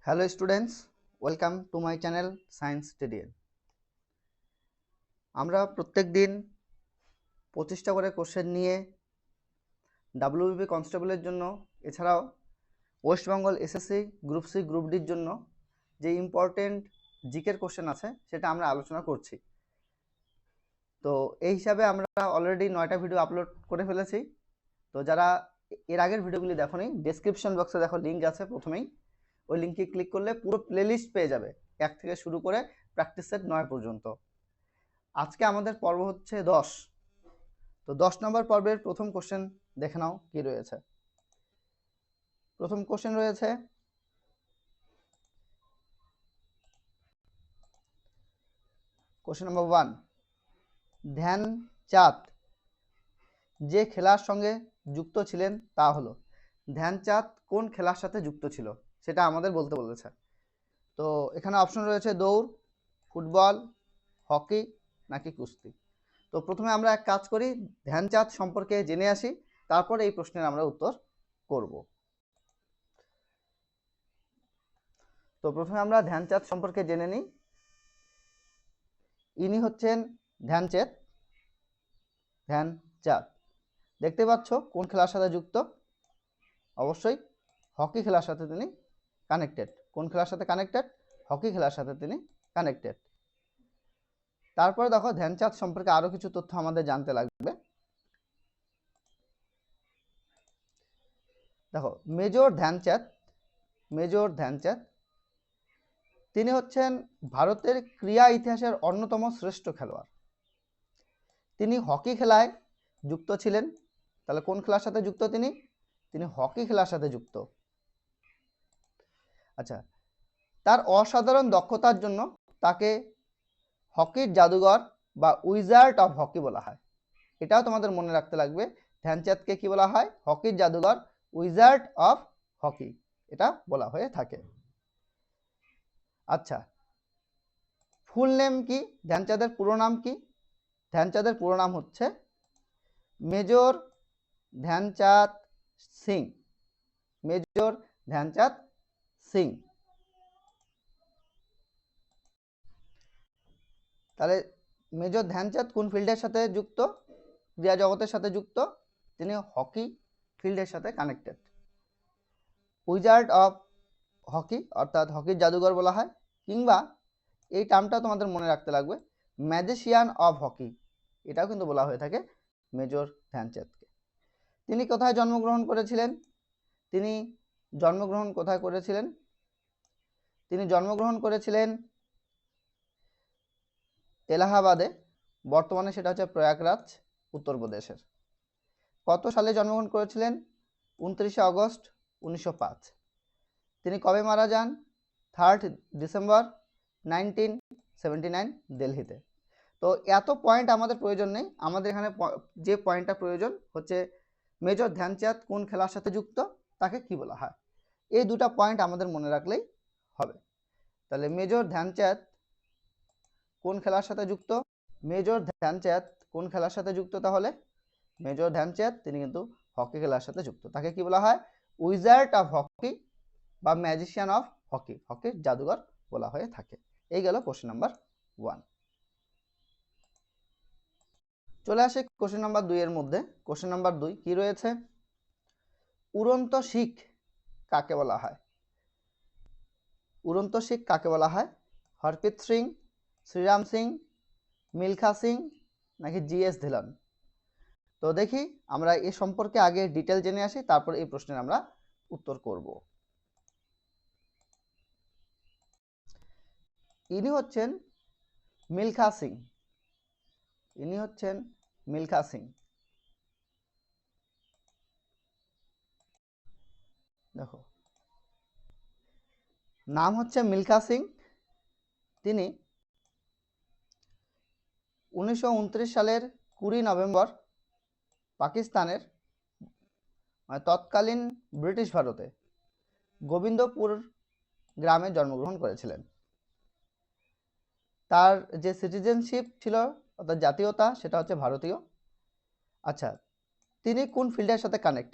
Hello students, welcome to my channel science stadium. আমরা প্রত্যেক দিন 25টা করে কোশ্চেন নিয়ে ডাব্লিউবিপি কনস্টেবলের জন্য, এছাড়াও West Bengal SSC group C group ডির জন্য যে ইম্পর্টেন্ট জিকের কোশ্চেন আছে সেটা আমরা আলোচনা করছি। তো এই হিসাবে আমরা অলরেডি 9টা ভিডিও আপলোড করে ফেলেছি। তো যারা এর আগের ভিডিওগুলি দেখোনি, ডেসক্রিপশন বক্সে দেখো লিঙ্ক আছে, প্রথমেই ওই লিঙ্কে ক্লিক করলে পুরো প্লেলিস্ট পেয়ে যাবে, 1 থেকে শুরু করে প্র্যাকটিস সেট 9 পর্যন্ত। আজকে আমাদের পর্ব হচ্ছে 10। তো 10 নম্বর পর্বের প্রথম কোশ্চেন দেখে নাও কি রয়েছে। প্রথম কোশ্চেন রয়েছে, কোশ্চেন নাম্বার 1, ধ্যানচাঁদ যে খেলার সঙ্গে যুক্ত ছিলেন তা হলো। ধ্যানচাঁদ কোন খেলার সাথে যুক্ত ছিল সেটা আমাদের বলতে বলেছে। তো এখানে অপশন রয়েছে দৌড়, ফুটবল, হকি নাকি কুস্তি। তো প্রথমে আমরা এক কাজ করি, ধ্যানচাঁদ সম্পর্কে জেনে আসি, তারপর এই প্রশ্নের আমরা উত্তর করব। তো প্রথমে আমরা ধ্যানচাঁদ সম্পর্কে জেনে নিই। ইনি হচ্ছেন ধ্যানচাঁদ। দেখতে পাচ্ছ কোন খেলার সাথে যুক্ত? অবশ্যই হকি খেলার সাথে তিনি কানেক্টেড। কোন খেলার সাথে কানেক্টেড? হকি খেলার সাথে তিনি কানেক্টেড। তারপরে দেখো ধ্যানচাঁদ সম্পর্কে আরো কিছু তথ্য আমাদের জানতে লাগবে। দেখো মেজর ধ্যানচাঁদ তিনি হচ্ছেন ভারতের ক্রীড়া ইতিহাসের অন্যতম শ্রেষ্ঠ খেলোয়াড়। তিনি হকি খেলায় যুক্ত ছিলেন। তাহলে কোন খেলার সাথে যুক্ত? তিনি হকি খেলার সাথে যুক্ত। আচ্ছা, তার অসাধারণ দক্ষতার জন্য তাকে হকির জাদুঘর বা উইজার্ড অফ হকি বলা হয়। এটাও তোমাদের মনে রাখতে লাগবে, ধ্যানচাঁদকে কি বলা হয়? হকির জাদুঘর, উইজার্ড অফ হকি, এটা বলা হয়ে থাকে। আচ্ছা, ফুল নেম কি? ধ্যানচাঁদের পুরো নাম কি? ধ্যানচাঁদের পুরো নাম হচ্ছে মেজর ধ্যানচাঁদ সিং। মেজর ধ্যানচাঁদ সিং। তাহলে মেজর ধ্যানচাঁদ কোন ফিল্ডের সাথে যুক্ত? ক্রীড়া জগতের সাথে যুক্ত। তিনি হকি ফিল্ডের সাথে কানেক্টেড। উইজার্ড অফ হকি অর্থাৎ হকির জাদুঘর বলা হয়, কিংবা এই টার্মটা তোমাদের মনে রাখতে লাগবে, ম্যাজিশিয়ান অফ হকি, এটাও কিন্তু বলা হয়ে থাকে মেজর ধ্যানচাঁদকে। তিনি কোথায় জন্মগ্রহণ করেছিলেন? তিনি জন্মগ্রহণ করেছিলেন এলাহাবাদে, বর্তমানে সেটা হচ্ছে প্রয়াগরাজ, উত্তরপ্রদেশের। কত সালে জন্মগ্রহণ করেছিলেন? 29শে অগস্ট 1905। তিনি কবে মারা যান? 3 ডিসেম্বর 1979 দিল্লিতে। তো এত পয়েন্ট আমাদের প্রয়োজন নেই, আমাদের এখানে যে পয়েন্টটা প্রয়োজন হচ্ছে মেজর ধ্যানচাঁদ কোন খেলার সাথে যুক্ত, তাকে কি বলা হয়। এই দুটা পয়েন্ট আমাদের মনে রাখলেই হবে। তাহলে মেজর ধ্যানচাঁদ কোন খেলার সাথে যুক্ত? মেজর ধ্যানচাঁদ কোন খেলার সাথে যুক্ত? তাহলে মেজর ধ্যানচাঁদ তিনি কিন্তু হকি খেলার সাথে যুক্ত। তাকে কি বলা হয়? উইজার্ড অফ হকি বা ম্যাজিশিয়ান অফ হকি, হকির জাদুঘর বলা হয়ে থাকে। এই গেল কোশ্চেন নাম্বার 1। চলে আসে কোশ্চেন নাম্বার 2 এর মধ্যে। কোশ্চেন নাম্বার 2 কি রয়েছে? উড়ন্ত শিখ কাকে বলা হয়? উড়ন্ত শিখ কাকে বলা হয়? হরপ্রীত সিং, শ্রীরাম সিং, মিলখা সিং নাকি জিএস ধিলন? তো দেখি আমরা এ সম্পর্কে আগে ডিটেল জেনে আসি, তারপর এই প্রশ্নের আমরা উত্তর করব। ইনি হচ্ছেন মিলখা সিং। দেখো নাম হচ্ছে মিলখা সিং। তিনি 1929 সালের 20 নভেম্বর পাকিস্তানের তৎকালীন ব্রিটিশ ভারতে গোবিন্দপুর গ্রামে জন্মগ্রহণ করেছিলেন। তার যে সিটিজেনশিপ ছিল অর্থাৎ জাতীয়তা, সেটা হচ্ছে ভারতীয়। আচ্ছা, তিনি কোন ফিল্ডের সাথে কানেক্ট?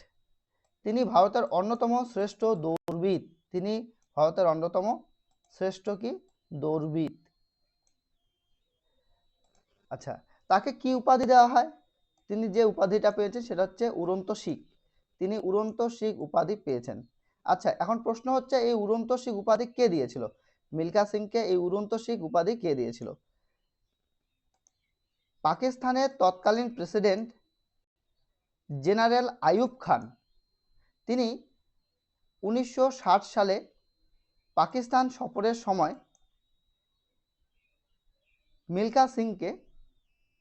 তিনি ভারতের অন্যতম শ্রেষ্ঠ দৌড়বিদ। তিনি ভারতের অন্যতম শ্রেষ্ঠ কি দৌড়বিদ। আচ্ছা, তাকে কি উপাধি দেওয়া হয়? তিনি যে উপাধিটা পেয়েছেন সেটা হচ্ছে উড়ন্ত শিখ। তিনি উড়ন্ত শিখ উপাধি পেয়েছেন। আচ্ছা, এখন প্রশ্ন হচ্ছে এই উড়ন্ত শিখ উপাধি কে দিয়েছিল? মিল্খা সিংকে এই উড়ন্ত শিখ উপাধি কে দিয়েছিল? পাকিস্তানের তৎকালীন প্রেসিডেন্ট জেনারেল আইয়ুব খান, তিনি 1960 সালে পাকিস্তান সফরের সময় মিল্খা সিংকে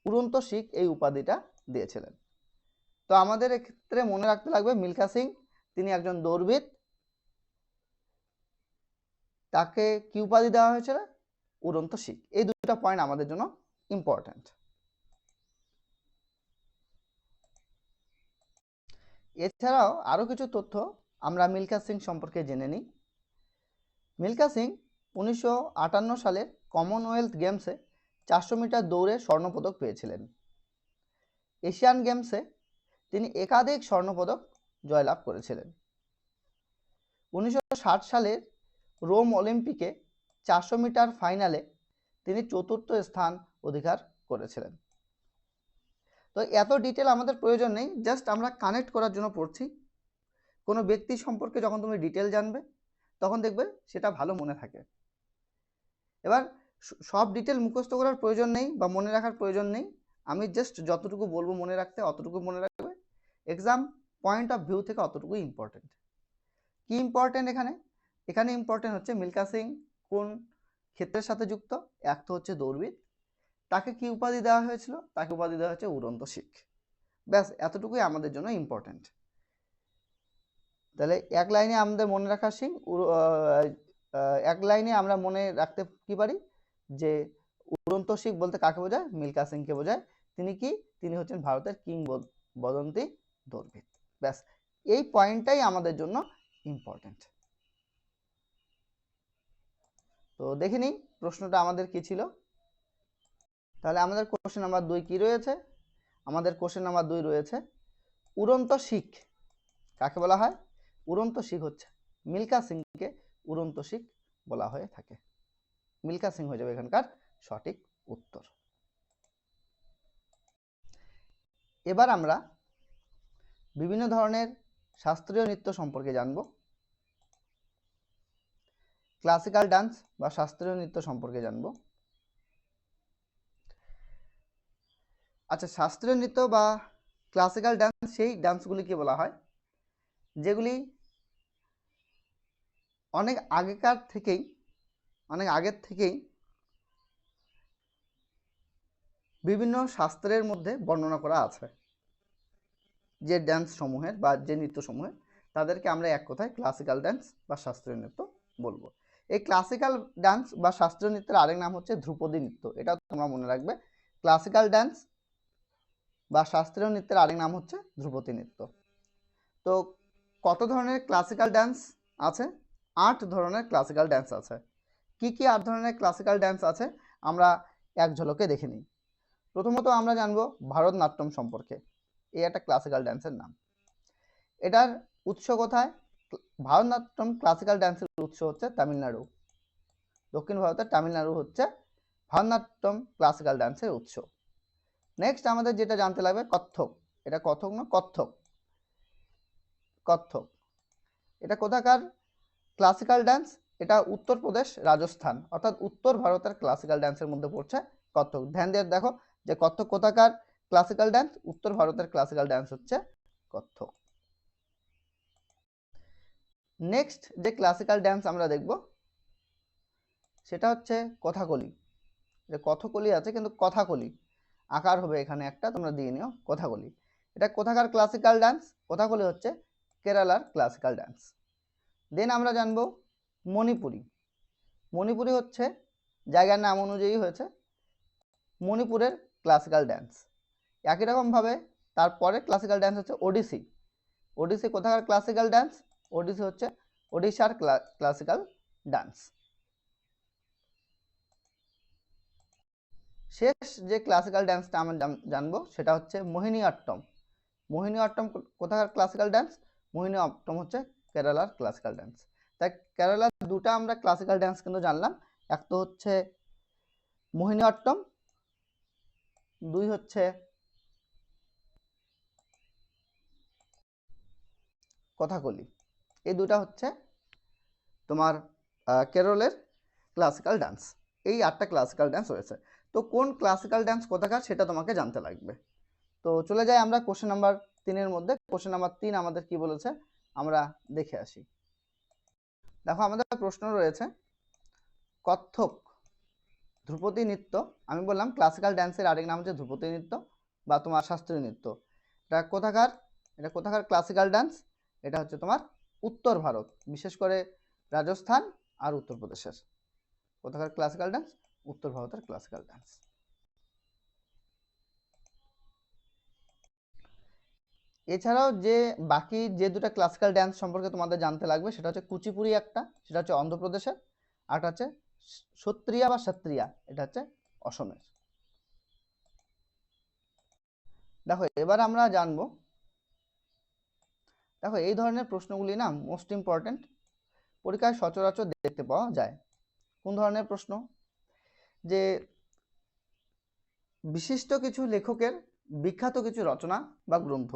উড়ন্ত শিখ এই উপাধিটা দিয়েছিলেন। তো আমাদের এক্ষেত্রে মনে রাখতে লাগবে মিল্খা সিং তিনি একজন দৌড়বিদ, তাকে কি উপাধি দেওয়া হয়েছিল? উড়ন্ত শিখ। এই দুটো পয়েন্ট আমাদের জন্য ইম্পর্ট্যান্ট। এছাড়াও আরো কিছু তথ্য আমরা মিল্খা সিং সম্পর্কে জেনে নিই। মিল্খা সিং 1958 সালের কমনওয়েলথ গেমসে 400 মিটার দৌড়ে স্বর্ণপদক পেয়েছিলেন। এশিয়ান গেমসে তিনি একাধিক স্বর্ণপদক জয়লাভ করেছিলেন। 1960 সালের রোম অলিম্পিকে 400 মিটার ফাইনালে তিনি চতুর্থ স্থান অধিকার করেছিলেন। তো এত ডিটেল আমাদের প্রয়োজন নেই, জাস্ট আমরা কানেক্ট করার জন্য পড়ছি। কোনো ব্যক্তি সম্পর্কে যখন তুমি ডিটেল জানবে তখন দেখবে সেটা ভালো মনে থাকে। এবার সব ডিটেল মুখস্থ করার প্রয়োজন নেই বা মনে রাখার প্রয়োজন নেই, আমি জাস্ট যতটুকু বলবো মনে রাখতে অতটুকু মনে রাখবে। এক্সাম পয়েন্ট অফ ভিউ থেকে অতটুকুই ইম্পর্টেন্ট। কি ইম্পর্টেন্ট এখানে? এখানে ইম্পর্টেন্ট হচ্ছে মিল্খা সিং কোন ক্ষেত্রের সাথে যুক্ত। এক তো হচ্ছে দৌড়বিদ, তাকে কি উপাধি দেওয়া হয়েছিল? তাকে উপাধি দেওয়া হয়েছে উড়ন্ত শিখ। ব্যাস এতটুকুই আমাদের জন্য ইম্পর্টেন্ট। তাহলে এক লাইনে আমাদের মনে রাখা সিং, এক লাইনে আমরা মনে রাখতে কি পারি যে উড়ন্ত শিখ বলতে কাকে বোঝায়? মিল্খা সিংকে বোঝায়। তিনি কি? তিনি হচ্ছেন ভারতের কিংবদন্তি দৌড়বিদ। ব্যাস এই পয়েন্টটাই আমাদের জন্য ইম্পর্টেন্ট। তো দেখে নিই প্রশ্নটা আমাদের কি ছিল। তাহলে আমাদের কোশ্চেন নাম্বার 2 কি রয়েছে? আমাদের কোশ্চেন নাম্বার 2 রয়েছে উড়ন্ত শিখ কাকে বলা হয়? উড়ন্ত শিখ হচ্ছে মিল্খা সিংকে উড়ন্ত শিখ বলা হয়ে থাকে। মিল্খা সিং হয়ে যাবে এখানকার সঠিক উত্তর। এবার আমরা বিভিন্ন ধরনের শাস্ত্রীয় নৃত্য সম্পর্কে জানব। ক্লাসিক্যাল ডান্স বা শাস্ত্রীয় নৃত্য সম্পর্কে জানব। আচ্ছা, শাস্ত্রীয় নৃত্য বা ক্লাসিক্যাল ডান্স সেই ডান্সগুলিকে বলা হয় যেগুলি অনেক আগের থেকেই বিভিন্ন শাস্ত্রের মধ্যে বর্ণনা করা আছে। যে ডান্স সমূহের বা যে নৃত্য সমূহের তাদেরকে আমরা এক কথায় ক্লাসিক্যাল ডান্স বা শাস্ত্রীয় নৃত্য বলবো। এই ক্লাসিক্যাল ডান্স বা শাস্ত্রীয় নৃত্যের আরেক নাম হচ্ছে ধ্রুপদী নৃত্য। এটা তোমরা মনে রাখবে। ক্লাসিক্যাল ডান্স বা শাস্ত্রীয় নৃত্যের আরেক নাম হচ্ছে ধ্রুপদী নৃত্য। তো কত ধরনের ক্লাসিক্যাল ডান্স আছে? 8 ধরনের ক্লাসিক্যাল ডান্স আছে। কি কি 8 ধরনের ক্লাসিক্যাল ডান্স আছে আমরা এক ঝলকে দেখে নিই। প্রথমত আমরা জানবো ভারতনাট্যম সম্পর্কে। এই একটা ক্লাসিক্যাল ডান্সের নাম। এটার উৎস কোথায়? ভারতনাট্যম ক্লাসিক্যাল ডান্সের উৎস হচ্ছে তামিলনাড়ু। দক্ষিণ ভারতের তামিলনাড়ু হচ্ছে ভারতনাট্যম ক্লাসিক্যাল ডান্সের উৎস। নেক্সট আমাদের যেটা জানতে লাগবে কত্থক। এটা কত্থক না, কত্থক। কত্থক এটা কোথাকার ক্লাসিক্যাল ডান্স? এটা উত্তরপ্রদেশ, রাজস্থান অর্থাৎ উত্তর ভারতের ক্লাসিক্যাল ডান্সের মধ্যে পড়ছে কত্থক। ধ্যান দিয়ে দেখো যে কত্থক কোথাকার ক্লাসিক্যাল ডান্স? উত্তর ভারতের ক্লাসিক্যাল ডান্স হচ্ছে কত্থক। নেক্সট যে ক্লাসিক্যাল ডান্স আমরা দেখব সেটা হচ্ছে কথাকলি। কথকলি আছে কিন্তু কথাকলি আকার হবে এখানে একটা, তোমরা দিয়ে নিও কথাকলি। এটা কোথাকার ক্লাসিক্যাল ডান্স? কথাকলি হচ্ছে কেরালার ক্লাসিক্যাল ডান্স। দেন আমরা জানবো মণিপুরি। মণিপুরি হচ্ছে জায়গার নাম অনুযায়ী হয়েছে মণিপুরের ক্লাসিক্যাল ডান্স। একই রকমভাবে তারপরে ক্লাসিক্যাল ডান্স হচ্ছে ওডিসি। ওডিসি কোথাকার ক্লাসিক্যাল ডান্স? ওডিসি হচ্ছে ওডিশার ক্লাসিক্যাল ডান্স। শেষ যে ক্লাসিক্যাল ডান্সটা আমরা জানবো সেটা হচ্ছে মোহিনীঅট্টম। মোহিনীঅট্টম কোথাকার ক্লাসিক্যাল ডান্স? মোহিনীঅট্টম হচ্ছে কেরালার ক্লাসিক্যাল ডান্স। তাই কেরালার দুটা আমরা ক্লাসিক্যাল ডান্স কিন্তু জানলাম, এক তো হচ্ছে মোহিনীঅট্টম, দুই হচ্ছে কথাকলি। এই দুটা হচ্ছে তোমার কেরলের ক্লাসিক্যাল ডান্স। এই 8টা ক্লাসিক্যাল ডান্স রয়েছে। তো কোন ক্লাসিক্যাল ডান্স কোথাকার সেটা তোমাকে জানতে লাগবে। তো চলে যাই আমরা কোশ্চেন নাম্বার 3-এর মধ্যে। কোশ্চেন নাম্বার 3 আমাদের কি বলেছে আমরা দেখে আসি। দেখো আমাদের প্রশ্ন রয়েছে, কত্থক ধ্রুপদী নৃত্য, আমি বললাম ক্লাসিক্যাল ডান্সের আরেক নাম হচ্ছে ধ্রুপদী নৃত্য বা তোমার শাস্ত্রীয় নৃত্য। এটা কোথাকার ক্লাসিক্যাল ডান্স? এটা হচ্ছে তোমার উত্তর ভারত, বিশেষ করে রাজস্থান আর উত্তরপ্রদেশের। কোথাকার ক্লাসিক্যাল ডান্স? উত্তর ভারতের ক্লাসিক্যাল ডান্স। এছাড়াও যে বাকি যে দুটো ক্লাসিক্যাল ডান্স সম্পর্কে তোমাদের জানতে লাগবে সেটা হচ্ছে কুচিপুড়ি একটা, সেটা হচ্ছে অন্ধ্রপ্রদেশের, আর একটা হচ্ছে সত্রিয়া বা সত্রিয়া, এটা হচ্ছে অসমের। দেখো এবার আমরা জানবো, দেখো এই ধরনের প্রশ্নগুলি না মোস্ট ইম্পর্টেন্ট, পরীক্ষায় সচরাচর দেখতে পাওয়া যায়। কোন ধরনের প্রশ্ন? যে বিশিষ্ট কিছু লেখকের বিখ্যাত কিছু রচনা বা গ্রন্থ,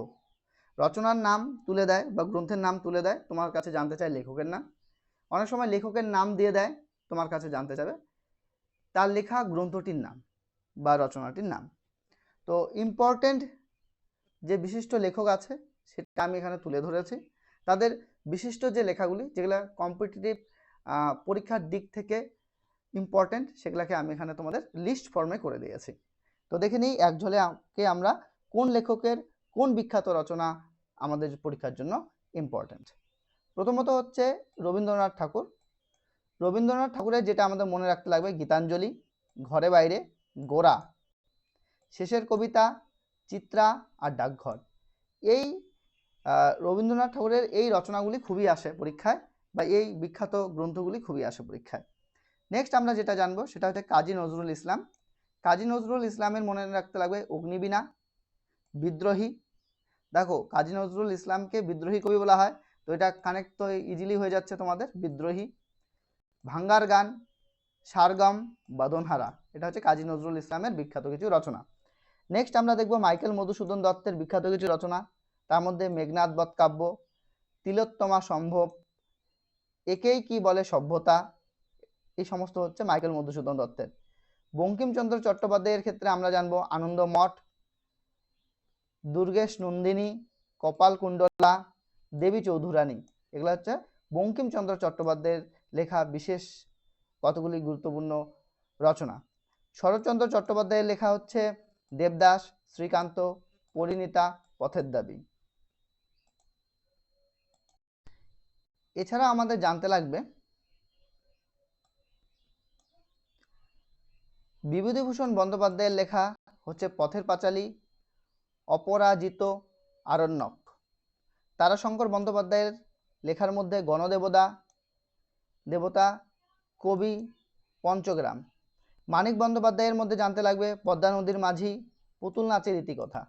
রচনার নাম তুলে দেয় বা গ্রন্থের নাম তুলে দেয়, তোমার কাছে জানতে চায় লেখকের নাম। অনেক সময় লেখকের নাম দিয়ে দেয়, তোমার কাছে জানতে চাবে তার লেখা গ্রন্থটির নাম বা রচনাটির নাম। তো ইম্পর্টেন্ট যে বিশিষ্ট লেখক আছে সেটা আমি এখানে তুলে ধরেছি। তাদের বিশিষ্ট যে লেখাগুলি যেগুলো কম্পিটিটিভ পরীক্ষার দিক থেকে ইম্পর্টেন্ট, সেগুলোকে আমি এখানে তোমাদের লিস্ট ফর্মে করে দিয়েছি। তো দেখে নিই এক ঝলকে আমরা কোন লেখকের কোন বিখ্যাত রচনা আমাদের পরীক্ষার জন্য ইম্পর্টেন্ট। প্রথমত হচ্ছে রবীন্দ্রনাথ ঠাকুর। রবীন্দ্রনাথ ঠাকুরের যেটা আমাদের মনে রাখতে লাগবে, গীতাঞ্জলি, ঘরে বাইরে, গোরা, শেষের কবিতা, চিত্রা আর ডাকঘর। এই রবীন্দ্রনাথ ঠাকুরের এই রচনাগুলি খুবই আসে পরীক্ষায়, বা এই বিখ্যাত গ্রন্থগুলি খুবই আসে পরীক্ষায়। নেক্সট আমরা যেটা জানবো সেটা হচ্ছে কাজী নজরুল ইসলাম। কাজী নজরুল ইসলামের মনে রাখতে লাগবে অগ্নিবীণা, বিদ্রোহী। দেখো কাজী নজরুল ইসলামকে বিদ্রোহী কবি বলা হয়, তো এটা কানেক্ট তো ইজিলি হয়ে যাচ্ছে তোমাদের, বিদ্রোহী। ভাঙ্গার গান, সারগম, বাদনহারা, এটা হচ্ছে কাজী নজরুল ইসলামের বিখ্যাত কিছু রচনা। নেক্সট আমরা দেখব মাইকেল মধুসূদন দত্তের বিখ্যাত কিছু রচনা, তার মধ্যে মেঘনাদ বধ কাব্য, তিলোত্তমা সম্ভব, একেই কি বলে সভ্যতা, এই সমস্ত হচ্ছে মাইকেল মধুসূদন দত্তের। বঙ্কিমচন্দ্র চট্টোপাধ্যায়ের ক্ষেত্রে আমরা জানবো আনন্দমঠ, দুর্গেশ নন্দিনী, কপালকুণ্ডলা, দেবী চৌধুরানী। এগুলো হচ্ছে বঙ্কিমচন্দ্র চট্টোপাধ্যায়ের লেখা বিশেষ কতগুলি গুরুত্বপূর্ণ রচনা। শরৎচন্দ্র চট্টোপাধ্যায়ের লেখা হচ্ছে দেবদাস, শ্রীকান্ত, পরিণীতা, পথের দাবী। এছাড়া আমাদের জানতে লাগবে বিভূতিভূষণ বন্দ্যোপাধ্যায়ের লেখা হচ্ছে পথের পাঁচালী, অপরাজিত, আরণ্যক। তারাশঙ্কর বন্দ্যোপাধ্যায়ের লেখার মধ্যে গণদেবতা, দেবতা, কবি, পঞ্চগ্রাম। মানিক বন্দ্যোপাধ্যায়ের মধ্যে জানতে লাগবে পদ্মা নদীর মাঝি, পুতুল নাচের ইতিকথা।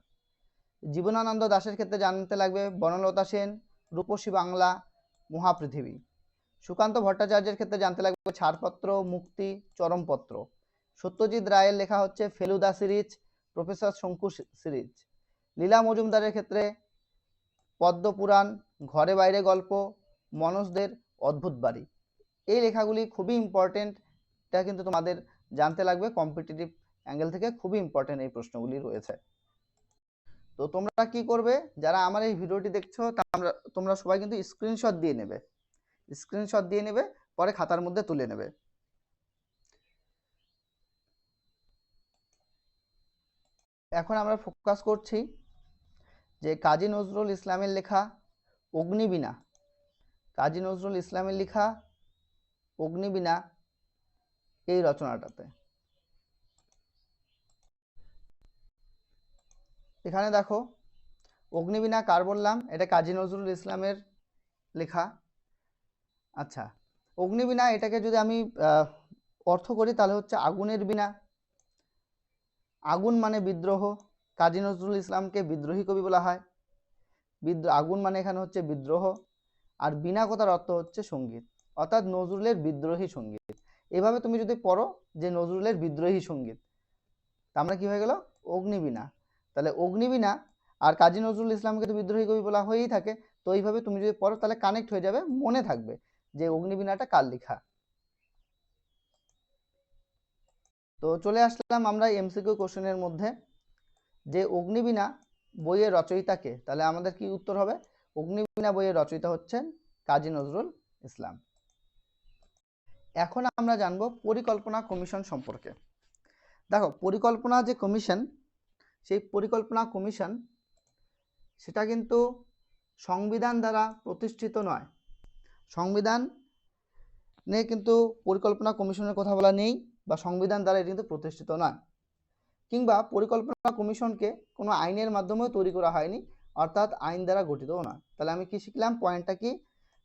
জীবনানন্দ দাশের ক্ষেত্রে জানতে লাগবে বনলতা সেন, রূপসী বাংলা, মহাপৃথিবী। সুকান্ত ভট্টাচার্যের ক্ষেত্রে জানতে লাগবে ছাড়পত্র, মুক্তি, চরমপত্র। সত্যজিৎ রায়ের লেখা হচ্ছে ফেলুদা সিরিজ, প্রফেসর শঙ্কু সিরিজ। লীলা মজুমদারের ক্ষেত্রে পদ্মপুরাণ, ঘরে বাইরে গল্প, মনোজদের অদ্ভুত বাড়ি। এই লেখাগুলি খুবই ইম্পর্টেন্ট, এটা কিন্তু তোমাদের জানতে লাগবে, কম্পিটিটিভ অ্যাঙ্গেল থেকে খুবই ইম্পর্টেন্ট এই প্রশ্নগুলি রয়েছে। তো তোমরা কি করবে, যারা আমার এই ভিডিওটি দেখছো তোমরা সবাই কিন্তু স্ক্রিনশট দিয়ে নেবে, পরে খাতার মধ্যে তুলে নেবে। এখন আমরা ফোকাস করছি যে কাজী নজরুল ইসলামের লেখা অগ্নিবীণা, কাজী নজরুল ইসলামের লেখা অগ্নিবীণা এই রচনাটাতে। এখানে দেখো অগ্নিবীণা কার বললাম, এটা কাজী নজরুল ইসলামের লেখা। আচ্ছা, অগ্নিবীণা এটাকে যদি আমি অর্থ করি তাহলে হচ্ছে আগুনের বীণা। আগুন মানে বিদ্রোহ, কাজী নজরুল ইসলামকে বিদ্রোহী কবি বলা হয়। আগুন মানে এখানে হচ্ছে বিদ্রোহ, আর বীণা কথার অর্থ হচ্ছে সঙ্গীত, অর্থাৎ নজরুলের বিদ্রোহী সঙ্গীত। এভাবে তুমি যদি পড়ো যে নজরুলের বিদ্রোহী সঙ্গীত, তা আমরা কি হয়ে গেল অগ্নিবীণা। তাহলে অগ্নিবীণা আর কাজী নজরুল ইসলামকে তো বিদ্রোহী কবি বলা হয়েই থাকে, তো এইভাবে তুমি যদি পড়ো তাহলে কানেক্ট হয়ে যাবে, মনে থাকবে যে অগ্নিবীণাটা কার লেখা। তো চলে আসলাম আমরা এমসিকিউ কোশ্চেনের মধ্যে, যে অগ্নিবীণা বইয়ের রচয়িতাকে, তাহলে আমাদের কি উত্তর হবে, অগ্নিবীণা বইয়ের রচয়িতা হচ্ছেন কাজী নজরুল ইসলাম। এখন আমরা জানবো পরিকল্পনা কমিশন সম্পর্কে। দেখো পরিকল্পনা যে কমিশন, সেই পরিকল্পনা কমিশন সেটা কিন্তু সংবিধান দ্বারা প্রতিষ্ঠিত নয়। সংবিধানে কিন্তু পরিকল্পনা কমিশনের কথা বলা নেই, বা সংবিধান দ্বারা এটি কিন্তু প্রতিষ্ঠিত নয়, কিংবা পরিকল্পনা কমিশনকে কোনো আইনের মাধ্যমেও তৈরি করা হয়নি, অর্থাৎ আইন দ্বারা গঠিতও নয়। তাহলে আমি কি শিখলাম, পয়েন্টটা কি,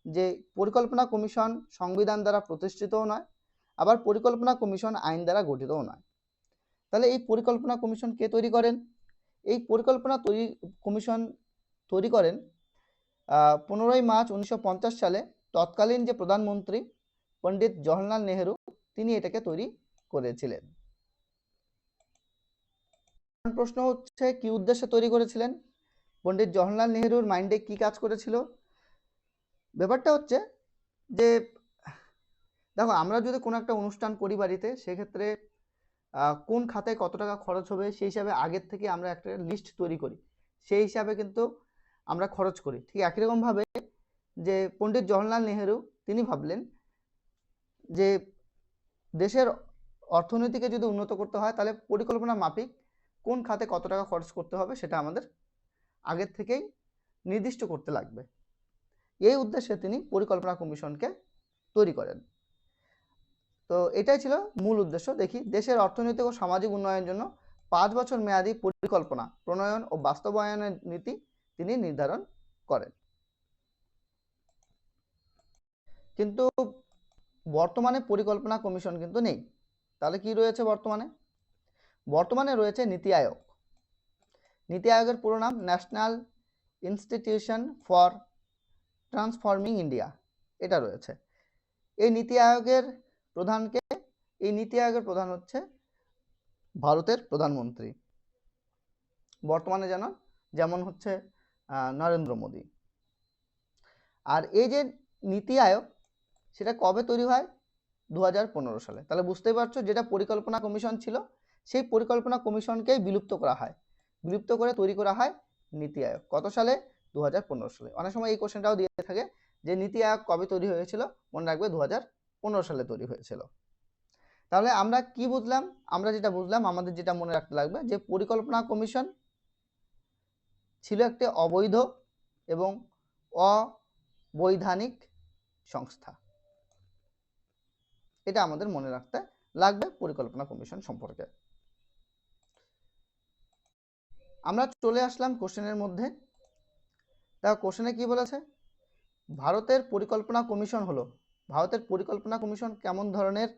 যে পরিকল্পনা কমিশন সংবিধান দ্বারা প্রতিষ্ঠিতও নয়, আবার পরিকল্পনা কমিশন আইন দ্বারা গঠিতও নয়। তাহলে এই পরিকল্পনা কমিশন কে তৈরি করেন? এই পরিকল্পনা কমিশন তৈরি করেন 15ই মার্চ 1950 সালে তৎকালীন যে প্রধানমন্ত্রী পণ্ডিত জওহরলাল নেহেরু, তিনি এটাকে তৈরি করেছিলেন। প্রশ্ন হচ্ছে কি উদ্দেশ্যে তৈরি করেছিলেন, পণ্ডিত জওহরলাল নেহেরুর মাইন্ডে কি কাজ করেছিল? ব্যাপারটা হচ্ছে যে দেখো আমরা যদি কোনো একটা অনুষ্ঠান করি বাড়িতে, সেক্ষেত্রে কোন খাতায় কত টাকা খরচ হবে সেই হিসাবে আগের থেকে আমরা একটা লিস্ট তৈরি করি, সেই হিসাবে কিন্তু আমরা খরচ করি। ঠিক একই রকমভাবে যে পণ্ডিত জওহরলাল নেহেরু তিনি ভাবলেন যে দেশের অর্থনীতিকে যদি উন্নত করতে হয়, তাহলে পরিকল্পনা মাফিক কোন খাতে কত টাকা খরচ করতে হবে সেটা আমাদের আগের থেকেই নির্দিষ্ট করতে লাগবে। এই উদ্দেশ্যে তিনি পরিকল্পনা কমিশনকে তৈরি করেন। তো এটাই ছিল মূল উদ্দেশ্য। দেখি, দেশের অর্থনৈতিক ও সামাজিক উন্নয়নের জন্য 5 বছর মেয়াদী পরিকল্পনা প্রণয়ন ও বাস্তবায়নের নীতি তিনি নির্ধারণ করেন। কিন্তু বর্তমানে পরিকল্পনা কমিশন কিন্তু নেই। তাহলে কি রয়েছে বর্তমানে রয়েছে নীতি আয়োগ। নীতি আয়োগের পুরো নাম national institution for transforming India, এটা রয়েছে। এই নীতি আয়োগের প্রধানকে, এই নীতি আয়োগের প্রধান হচ্ছে ভারতের প্রধানমন্ত্রী, বর্তমানে যেমন হচ্ছে নরেন্দ্র মোদী। আর এই যে নীতি আয়োগ, সেটা কবে তৈরি হয়? 2015 সালে। তাহলে বুঝতেই পারছো, যেটা পরিকল্পনা কমিশন ছিল, সেই পরিকল্পনা কমিশনকেই বিলুপ্ত করা হয়, বিলুপ্ত করে তৈরি করা হয় নীতি আয়োগ। কত সালে? 2015 সালে। অনেক সময় এই কোশ্চেনটাও দিয়ে থাকে যে নীতি আয়োগ কবে তৈরি হয়েছিল, মনে রাখবে 2015 সালে তৈরি হয়েছিল। তাহলে আমরা কি বুঝলাম? আমরা যেটা বুঝলাম, আমাদের যেটা মনে রাখতে লাগবে, যে পরিকল্পনা কমিশন ছিল একটি অবৈধ এবং অবৈধানিক সংস্থা। এটা আমাদের মনে রাখতে লাগবে পরিকল্পনা কমিশন সম্পর্কে। আমরা চলে আসলাম কোশ্চেনের মধ্যে। দেখো কোশ্চেনে কি বলেছে, ভারতের পরিকল্পনা কমিশন হলো, ভারতের পরিকল্পনা কমিশন কেমন ধরনের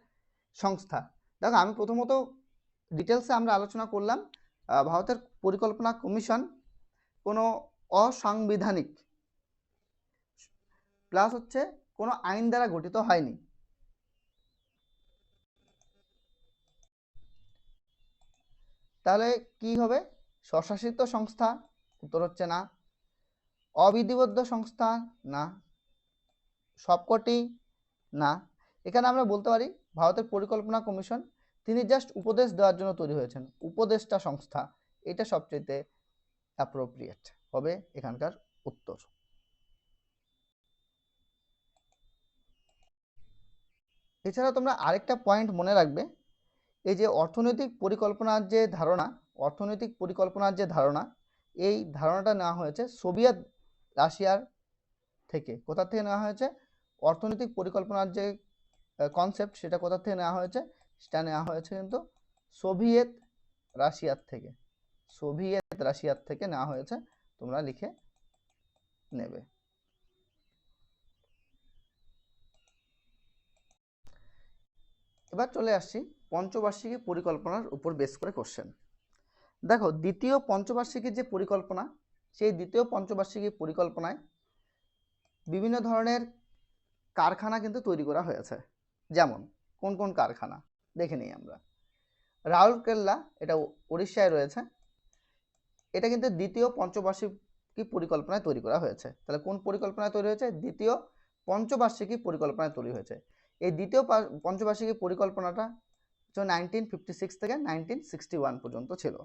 সংস্থা? দেখো আমি প্রথমত ডিটেলসে আমরা আলোচনা করলাম, ভারতের পরিকল্পনা কমিশন কোনো অসাংবিধানিক প্লাস হচ্ছে কোনো আইন দ্বারা গঠিত হয়নি। তাহলে কি হবে? স্বশাসিত সংস্থা? উত্তর হচ্ছে না। অবিধিবদ্ধ সংস্থা? না। সবকটি? না। এখানে আমরা বলতে পারি ভারতের পরিকল্পনা কমিশন তিনি জাস্ট উপদেশ দেওয়ার জন্য তৈরি হয়েছেন, উপদেষ্টা সংস্থা। এটা সবচেয়ে অ্যাপ্রোপ্রিয়েট হবে এখানকার উত্তর। এছাড়া তোমরা আরেকটা পয়েন্ট মনে রাখবে, এই যে অর্থনৈতিক পরিকল্পনার যে ধারণা, অর্থনৈতিক পরিকল্পনার যে ধারণা, এই ধারণাটা নেওয়া হয়েছে সোভিয়েত রাশিয়ার থেকে। কোথা থেকে নেওয়া হয়েছে? অর্থনৈতিক পরিকল্পনার যে কনসেপ্ট, সেটা কোথা থেকে নেওয়া হয়েছে? সেটা নেওয়া হয়েছে কিন্তু সোভিয়েত রাশিয়ার থেকে, সোভিয়েত রাশিয়ার থেকে নেওয়া হয়েছে, তোমরা লিখে নেবে। এবার চলে আসছি পঞ্চবার্ষিকী পরিকল্পনার উপর বেস করে কোশ্চেন। দেখো দ্বিতীয় পঞ্চবার্ষিকীর যে পরিকল্পনা, সেই দ্বিতীয় পঞ্চবার্ষিকী পরিকল্পনায় বিভিন্ন ধরনের কারখানা কিন্তু তৈরি করা হয়েছে। যেমন কোন কোন কারখানা দেখে নিই আমরা। রাউরকেল্লা, এটা উড়িষ্যায় রয়েছে, এটা কিন্তু দ্বিতীয় পঞ্চবার্ষিকী পরিকল্পনায় তৈরি করা হয়েছে। তাহলে কোন পরিকল্পনায় তৈরি হয়েছে? দ্বিতীয় পঞ্চবার্ষিকী পরিকল্পনায় তৈরি হয়েছে। এই দ্বিতীয় পঞ্চবার্ষিকী পরিকল্পনাটা 1956 থেকে 1961 পর্যন্ত ছিল।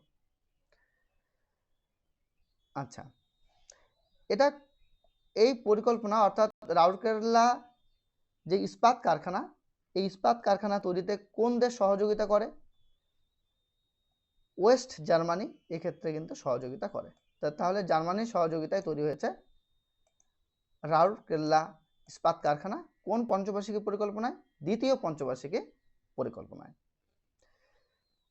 আচ্ছা, এটা এই পরিকল্পনা অর্থাৎ রাউরকেল্লা যে ইস্পাত কারখানা, এই ইস্পাত কারখানা তৈরিতে কোন দেশ সহযোগিতা করে? ওয়েস্ট জার্মানি এক্ষেত্রে কিন্তু সহযোগিতা করে। তাহলে জার্মানির সহযোগিতায় তৈরি হয়েছে রাউরকেল্লা ইস্পাত কারখানা। কোন পঞ্চবার্ষিকী পরিকল্পনায়? দ্বিতীয় পঞ্চবার্ষিকী পরিকল্পনায়।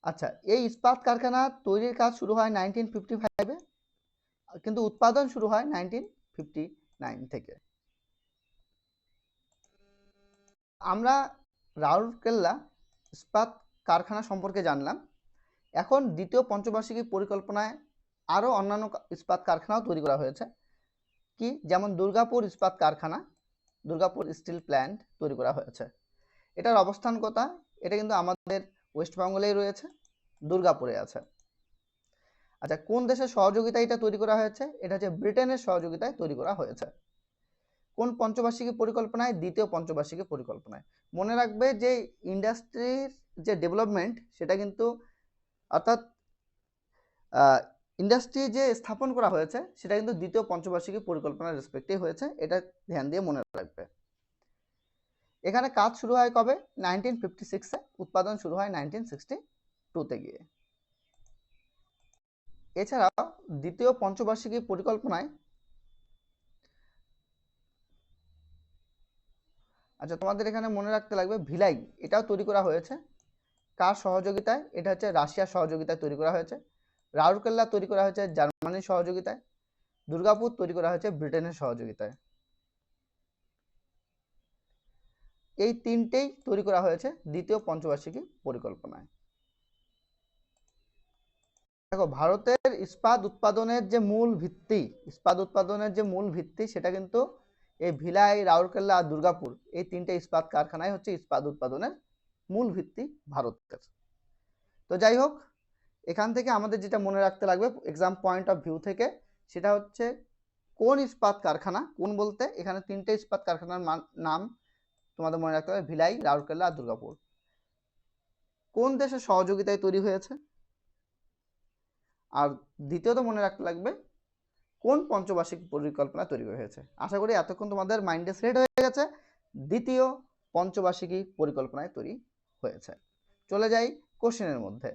আচ্ছা, এই ইস্পাত কারখানা তৈরির কাজ শুরু হয় 1955-এ, কিন্তু উৎপাদন শুরু হয় 1959 থেকে। আমরা রাউরকেল্লা ইস্পাত কারখানা সম্পর্কে জানলাম। এখন দ্বিতীয় পঞ্চবার্ষিকী পরিকল্পনায় আরও অন্যান্য ইস্পাত কারখানাও তৈরি করা হয়েছে। কি? যেমন দুর্গাপুর ইস্পাত কারখানা, দুর্গাপুর স্টিল প্ল্যান্ট তৈরি করা হয়েছে। এটার অবস্থান কোথায়? এটা কিন্তু আমাদের ওয়েস্ট বেঙ্গলেই রয়েছে, দুর্গাপুরে আছে। আচ্ছা, কোন দেশের সহযোগিতায় এটা তৈরি করা হয়েছে? এটা হচ্ছে ব্রিটেনের সহযোগিতায় তৈরি করা হয়েছে। কোন পঞ্চবার্ষিকী পরিকল্পনায়? দ্বিতীয় পঞ্চবার্ষিকী পরিকল্পনায়। মনে রাখবে যে ইন্ডাস্ট্রির যে ডেভেলপমেন্ট, সেটা কিন্তু অর্থাৎ ইন্ডাস্ট্রি যে স্থাপন করা হয়েছে সেটা কিন্তু দ্বিতীয় পঞ্চবার্ষিকী পরিকল্পনার রেসপেক্টে হয়েছে। এটা ধ্যান দিয়ে মনে রাখবে। এখানে কাজ শুরু হয় কবে? 1956-এ। উৎপাদন শুরু হয় 1962-তে গিয়ে। এছাড়াও দ্বিতীয় পঞ্চবার্ষিকী পরিকল্পনায়, আচ্ছা তোমাদের এখানে মনে রাখতে লাগবে ভিলাই, এটাও তৈরি করা হয়েছে। কার সহযোগিতায়? এটা হচ্ছে রাশিয়ার সহযোগিতায় তৈরি করা হয়েছে। রাউরকেল্লা তৈরি করা হয়েছে জার্মানির সহযোগিতায়। দুর্গাপুর তৈরি করা হয়েছে ব্রিটেনের সহযোগিতায়। এই তিনটেই তৈরি করা হয়েছে দ্বিতীয় পঞ্চবার্ষিকী পরিকল্পনায়। দেখো, ভারতের ইস্পাত উৎপাদনের যে মূল ভিত্তি সেটা কিন্তু এই ভিলাই, রাউরকেল্লা আর দুর্গাপুর, এই তিনটে ইস্পাত কারখানায় হচ্ছে ইস্পাত উৎপাদনের মূল ভিত্তি ভারতের। তো যাই হোক, এখান থেকে আমাদের যেটা মনে রাখতে লাগবে এক্সাম পয়েন্ট অফ ভিউ থেকে, সেটা হচ্ছে কোন ইস্পাত কারখানা, কোন বলতে এখানে তিনটে ইস্পাত কারখানার নাম তোমাদের মনে রাখতে হবে, ভিলাই, রাউরকেল্লা আর দুর্গাপুর। কোন দেশের সহযোগিতায় তৈরি হয়েছে? আর দ্বিতীয়ত মনে রাখতে লাগবে কোন পঞ্চবার্ষিক পরিকল্পনা তৈরি হয়েছে। আশা করি এতক্ষণ তোমাদের মাইন্ডে সেট হয়ে গেছে দ্বিতীয় পঞ্চবার্ষিকী পরিকল্পনায় তৈরি হয়েছে। চলে যাই কোশ্চেনের মধ্যে।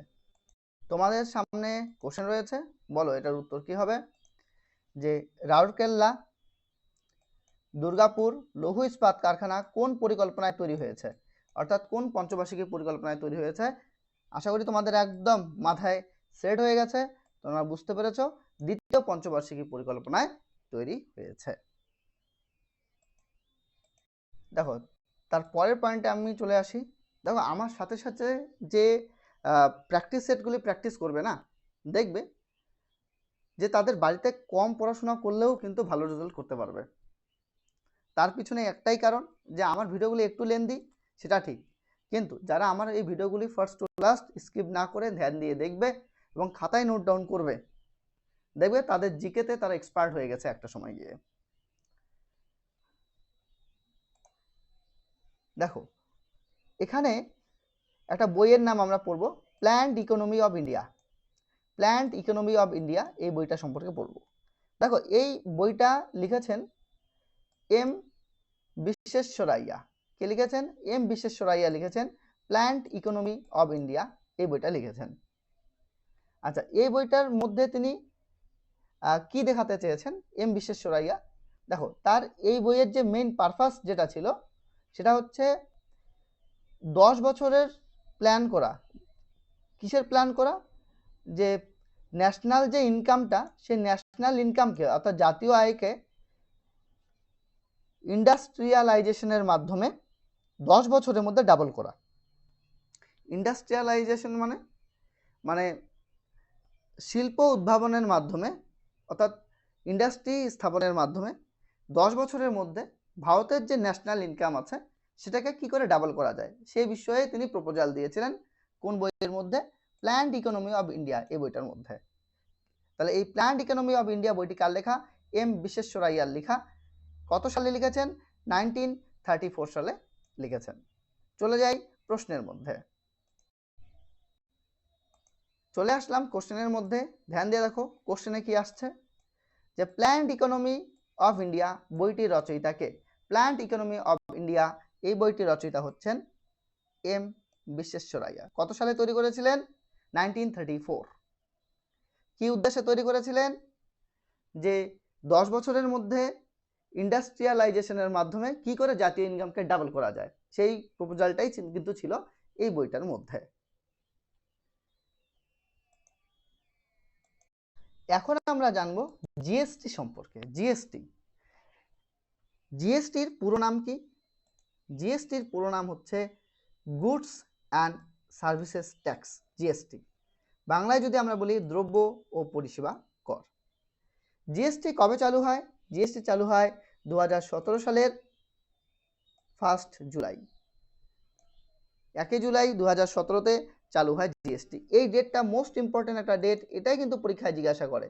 তোমাদের সামনে কোশ্চেন রয়েছে, বলো এটার উত্তর কি হবে? যে রাউরকেল্লা দুর্গাপুর লৌহ ইস্পাত কারখানা কোন পরিকল্পনায় তৈরি হয়েছে, অর্থাৎ কোন পঞ্চবার্ষিকী পরিকল্পনায় তৈরি হয়েছে। আশা করি তোমাদের একদম মাথায় সেট হয়ে গেছে, তোমরা বুঝতে পেরেছো দ্বিতীয় পঞ্চবার্ষিকী পরিকল্পনায় তৈরি হয়েছে। দেখো, তার পরের পয়েন্টে আমি চলে আসি। দেখো, আমার সাথে সাথে যে প্র্যাকটিস সেটগুলি প্র্যাকটিস করবে না, দেখবে যে তাদের বাড়িতে কম পড়াশোনা করলেও কিন্তু ভালো রেজাল্ট করতে পারবে। তার পিছনে একটাই কারণ, যে আমার ভিডিওগুলি একটু লেন্দি, সেটা ঠিক, কিন্তু যারা আমার এই ভিডিওগুলি ফার্স্ট টু লাস্ট স্কিপ না করে ধ্যান দিয়ে দেখবে এবং খাতায় নোট ডাউন করবে, দেখবে তাদের জিকেতে তারা এক্সপার্ট হয়ে গেছে একটা সময় গিয়ে। দেখো, এখানে একটা বইয়ের নাম আমরা পড়বো, planned economy of India. Planned economy of India, এই বইটা সম্পর্কে পড়বো। দেখো, এই বইটা লিখেছেন এম বিশ্বেশ্বরাইয়া। কে লিখেছেন? এম বিশ্বেশ্বরাইয়া লিখেছেন প্ল্যান্ট ইকোনমি অফ ইন্ডিয়া, এই বইটা লিখেছেন। আচ্ছা, এই বইটার মধ্যে তিনি কি দেখাতে চেয়েছেন এম বিশ্বেশ্বরাইয়া? দেখো, তার এই বইয়ের যে মেইন পারপাস যেটা ছিল, সেটা হচ্ছে 10 বছরের প্ল্যান করা। কিসের প্ল্যান করা? যে ন্যাশনাল যে ইনকামটা, সেই ন্যাশনাল ইনকামকে অর্থাৎ জাতীয় আয়কে ইন্ডাস্ট্রিয়ালাইজেশনের মাধ্যমে 10 বছরের মধ্যে ডাবল করা। ইন্ডাস্ট্রিয়ালাইজেশন মানে শিল্প উদ্ভাবনের মাধ্যমে, অর্থাৎ ইন্ডাস্ট্রি স্থাপনের মাধ্যমে 10 বছরের মধ্যে ভারতের যে ন্যাশনাল ইনকাম আছে সেটাকে কি করে ডাবল করা যায় সেই বিষয়ে তিনি প্রপোজাল দিয়েছিলেন। কোন বইয়ের মধ্যে? প্ল্যান্ড ইকোনমি অফ ইন্ডিয়া এই বইটার মধ্যে। তাহলে এই প্ল্যান্ড ইকোনমি অফ ইন্ডিয়া বইটি কার লেখা? এম বিশ্বেশ্বরাইয়ার লেখা। কত সালে লিখেছেন? 1934 সালে লিখেছেন। চলে যাই প্রশ্নের মধ্যে। চলে আসলাম কোশ্চেনের মধ্যে। ধ্যান দিয়ে দেখো কোশ্চেনে কি আসছে, যে প্ল্যান্ড ইকোনমি অফ ইন্ডিয়া বইটির রচয়িতাকে? প্ল্যান্ড ইকোনমি অফ ইন্ডিয়া এই বইটির রচয়িতা হচ্ছেন এম বিশ্বেশ্বরাইয়া। কত সালে তৈরি করেছিলেন? 1934। কি উদ্দেশ্যে তৈরি করেছিলেন? যে 10 বছরের মধ্যে ইন্ডাস্ট্রিয়ালাইজেশনের মাধ্যমে কি করে জাতীয় ইনকামকে ডাবল করা যায়, সেই প্রপোজালটাই কিন্তু ছিল এই বইটার মধ্যে। এখন আমরা জানবো জিএসটি সম্পর্কে। জিএসটির পুরো নাম কি? জিএসটির পুরো নাম হচ্ছে goods and services tax, GST. বাংলায় যদি আমরা বলি দ্রব্য ও পরিষেবা কর। জিএসটি কবে চালু হয়? জিএসটি চালু হয় 2017 সালের 1 জুলাই। 1 জুলাই 2017-তে চালু হয় জিএসটি। এই ডেটটা মোস্ট ইম্পর্টেন্ট একটা ডেট। এটাই কিন্তু পরীক্ষায় জিজ্ঞাসা করে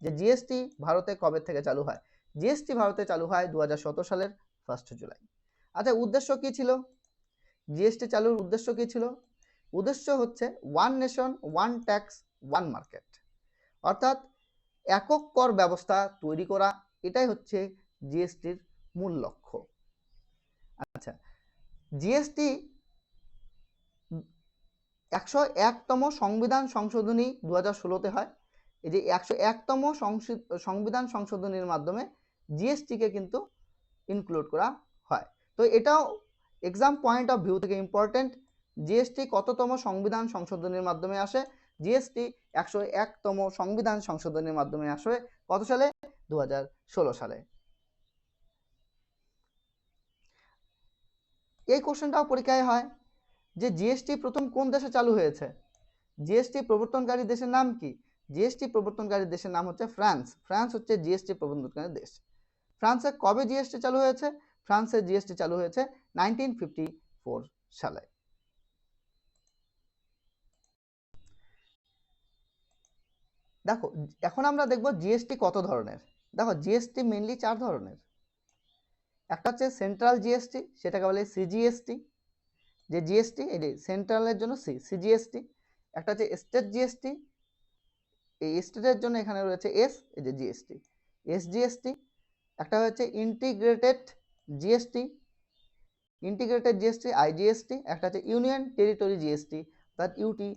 যে জিএসটি ভারতে কবে থেকে চালু হয়। জিএসটি ভারতে চালু হয় 2017 সালের 1 জুলাই। আচ্ছা, উদ্দেশ্য কি ছিল? জিএসটি চালুর উদ্দেশ্য কি ছিল? উদ্দেশ্য হচ্ছে one nation one tax one market, অর্থাৎ একক কর ব্যবস্থা তৈরি করা। এটাই হচ্ছে জিএসটির মূল লক্ষ্য। আচ্ছা, জিএসটি 101তম সংবিধান সংশোধনী 2016-তে হয়। এই যে 101তম সংবিধান সংশোধনীর মাধ্যমে জিএসটিকে কিন্তু ইনক্লুড করা হয়। তো এটাও এক্সাম পয়েন্ট অফ ভিউ থেকে ইম্পর্টেন্ট। জিএসটি কততম সংবিধান সংশোধনীর মাধ্যমে আসে? জিএসটি 101তম সংবিধান সংশোধনীর মাধ্যমে আসে। কত সালে? 2016 সালে। এই কোশ্চেনটাও পরীক্ষায় হয় যে জিএসটি প্রথম কোন দেশে চালু হয়েছে? জিএসটি প্রবর্তনকারী দেশের নাম কি? জিএসটি প্রবর্তনকারী দেশের নাম হচ্ছে ফ্রান্স। ফ্রান্স হচ্ছে জিএসটি প্রবর্তনকারী দেশ। ফ্রান্সে কবে জিএসটি চালু হয়েছে? ফ্রান্সে জিএসটি চালু হয়েছে 1954 সালে। দেখো এখন আমরা দেখব জিএসটি কত ধরনের। দেখো জিএসটি মেইনলি 4 ধরনের। একটা হচ্ছে সেন্ট্রাল জিএসটি, সেটাকে বলে সিজিএসটি। যে জিএসটি এই সেন্ট্রালের জন্য সিজিএসটি। একটা হচ্ছে স্টেট জিএসটি, এই স্টেটের জন্য এখানে রয়েছে এস, এই যে জিএসটি, এসজিএসটি। একটা হচ্ছে ইন্টিগ্রেটেড জিএসটি, আইজিএসটি। একটা হচ্ছে ইউনিয়ন টেরিটরি জিএসটি, অর্থাৎ ইউটি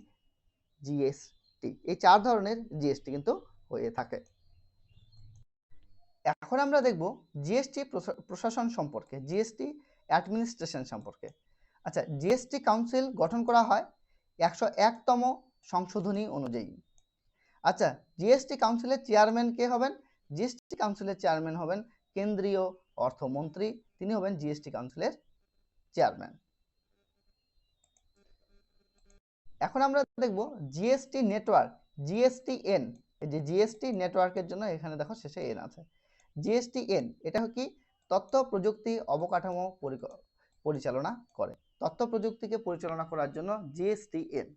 জিএসটি। এই 4 ধরনের জিএসটি কিন্তু হয়ে থাকে। এখন আমরা দেখব জিএসটি প্রশাসন সম্পর্কে, জিএসটি অ্যাডমিনিস্ট্রেশন সম্পর্কে। আচ্ছা, জিএসটি কাউন্সিল গঠন করা হয় 101তম সংশোধনী অনুযায়ী। আচ্ছা, জিএসটি কাউন্সিলের চেয়ারম্যান কে হবেন? জিএসটি কাউন্সিলের চেয়ারম্যান হবেন কেন্দ্রীয় অর্থমন্ত্রী, তিনি হবেন জিএসটি কাউন্সিলের চেয়ারম্যান। এখন আমরা দেখব জিএসটি নেটওয়ার্ক, জিএসটিএন। এই যে জিএসটি নেটওয়ার্কের জন্য এখানে দেখো শেষে এন আছে। জিএসটিএন এটা কি? তথ্য প্রযুক্তি অবকাঠামো পরিচালনা করে। তথ্য প্রযুক্তিকে পরিচালনা করার জন্য জিএসটিএন।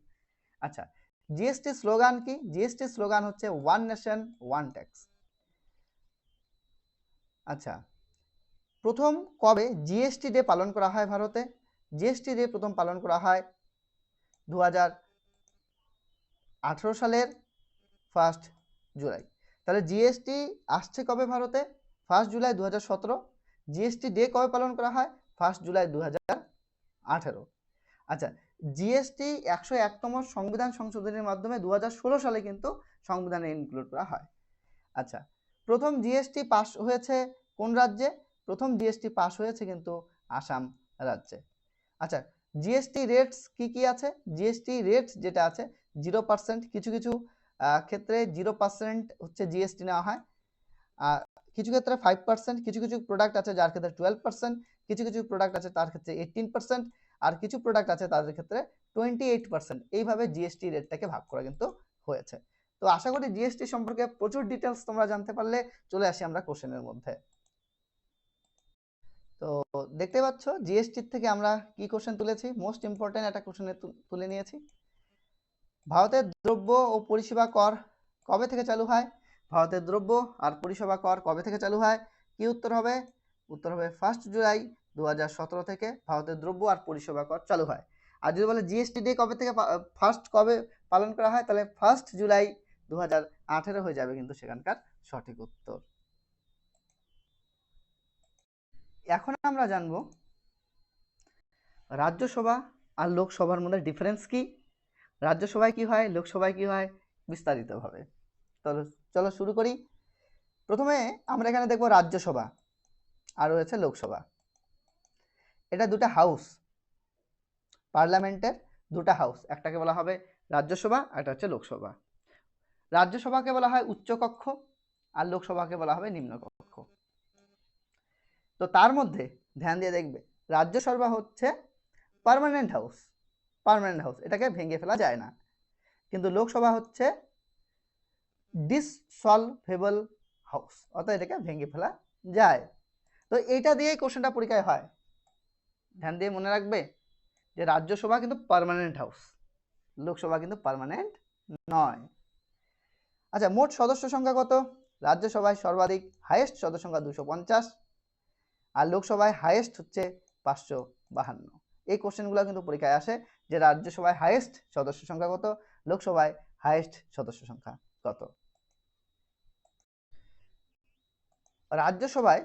আচ্ছা, জিএসটি স্লোগান কি? জিএসটি স্লোগান হচ্ছে ওয়ান নেশন ওয়ান ট্যাক্স। আচ্ছা, প্রথম কবে জিএসটি ডে পালন করা হয় ভারতে? জিএসটি ডে প্রথম পালন করা হয় 2018 সালের 1 জুলাই। তাহলে জিএসটি আসছে কবে ভারতে? 1 জুলাই 2017। জিএসটি ডে কবে পালন করা হয়? 1 জুলাই 2018। আচ্ছা, জিএসটি 101তম সংবিধান সংশোধনের মাধ্যমে 2016 সালে কিন্তু সংবিধানে ইনক্লুড করা হয়। আচ্ছা, প্রথম জিএসটি পাস হয়েছে কোন রাজ্যে? প্রথম জিএসটি পাস হয়েছে কিন্তু আসাম রাজ্যে। আচ্ছা, জিএসটি রেটস কি কি আছে? জিএসটি রেটস যেটা আছে 0%, কিছু কিছু ক্ষেত্রে 0% হচ্ছে জিএসটি নেওয়া হয়, আর কিছু ক্ষেত্রে 5%, কিছু কিছু প্রোডাক্ট আছে যার ক্ষেত্রে 12%, কিছু কিছু প্রোডাক্ট আছে তার ক্ষেত্রে 18%, আর কিছু প্রোডাক্ট আছে তাদের ক্ষেত্রে 28%। এইভাবে জিএসটি রেটটাকে ভাগ করা কিন্তু হয়েছে। তো আশা করি জিএসটি সম্পর্কে প্রচুর ডিটেলস তোমরা জানতে পারলে। চলে আসি আমরা কোশ্চেনের মধ্যে। তো তো দেখতে পাচ্ছ জিএসটি থেকে আমরা কি কোশ্চেন তুলেছি, মোস্ট ইম্পর্টেন্ট একটা কোশ্চেন তুলে নিয়েছি। ভারতের দ্রব্য ও পরিষেবা কর কবে থেকে চালু হয়? ভারতের দ্রব্য আর পরিষেবা কর কবে থেকে চালু হয়? কি উত্তর হবে? উত্তর হবে 1 জুলাই 2017 থেকে ভারতের দ্রব্য আর পরিষেবা কর চালু হয়। আর যদি বলে জিএসটি ডে কবে থেকে কবে পালন করা হয়, তাহলে 1 জুলাই 2018 হয়ে যাবে কিন্তু সেখানকার সঠিক উত্তর। এখন আমরা জানবো রাজ্যসভা আর লোকসভার মধ্যে ডিফারেন্স কি, রাজ্যসভায় কি হয়, লোকসভায় কি হয়, বিস্তারিতভাবে। চলো শুরু করি। প্রথমে আমরা এখানে দেখব রাজ্যসভা আর রয়েছে লোকসভা। এটা দুটো হাউস, পার্লামেন্টের দুটো হাউস, একটাকে বলা হবে রাজ্যসভা আর একটা হচ্ছে লোকসভা। রাজ্যসভাকে বলা হয় উচ্চকক্ষ আর লোকসভাকে বলা হবে নিম্নকক্ষ। তো তার মধ্যে ধ্যান দিয়ে দেখবে রাজ্যসভা হচ্ছে পার্মানেন্ট হাউস, এটাকে ভেঙে ফেলা যায় না। কিন্তু লোকসভা হচ্ছে ডিসলভেবল হাউস, অর্থাৎ এটাকে ভেঙে ফেলা যায়। তো এটা দিয়েই কোশ্চেনটা পরীক্ষায় হয়, ধ্যান দিয়ে মনে রাখবে যে রাজ্যসভা কিন্তু পার্মানেন্ট হাউস, লোকসভা কিন্তু পার্মানেন্ট নয়। আচ্ছা, মোট সদস্য সংখ্যা কত? রাজ্যসভায় সর্বাধিক হাইয়েস্ট সদস্য সংখ্যা 250 আর লোকসভায় হাইয়েস্ট হচ্ছে 552। এই কোশ্চেনগুলো কিন্তু পরীক্ষায় আসে যে রাজ্যসভায় হাইয়েস্ট সদস্য সংখ্যা কত, লোকসভায় হাইয়েস্ট সদস্য সংখ্যা কত। রাজ্যসভায়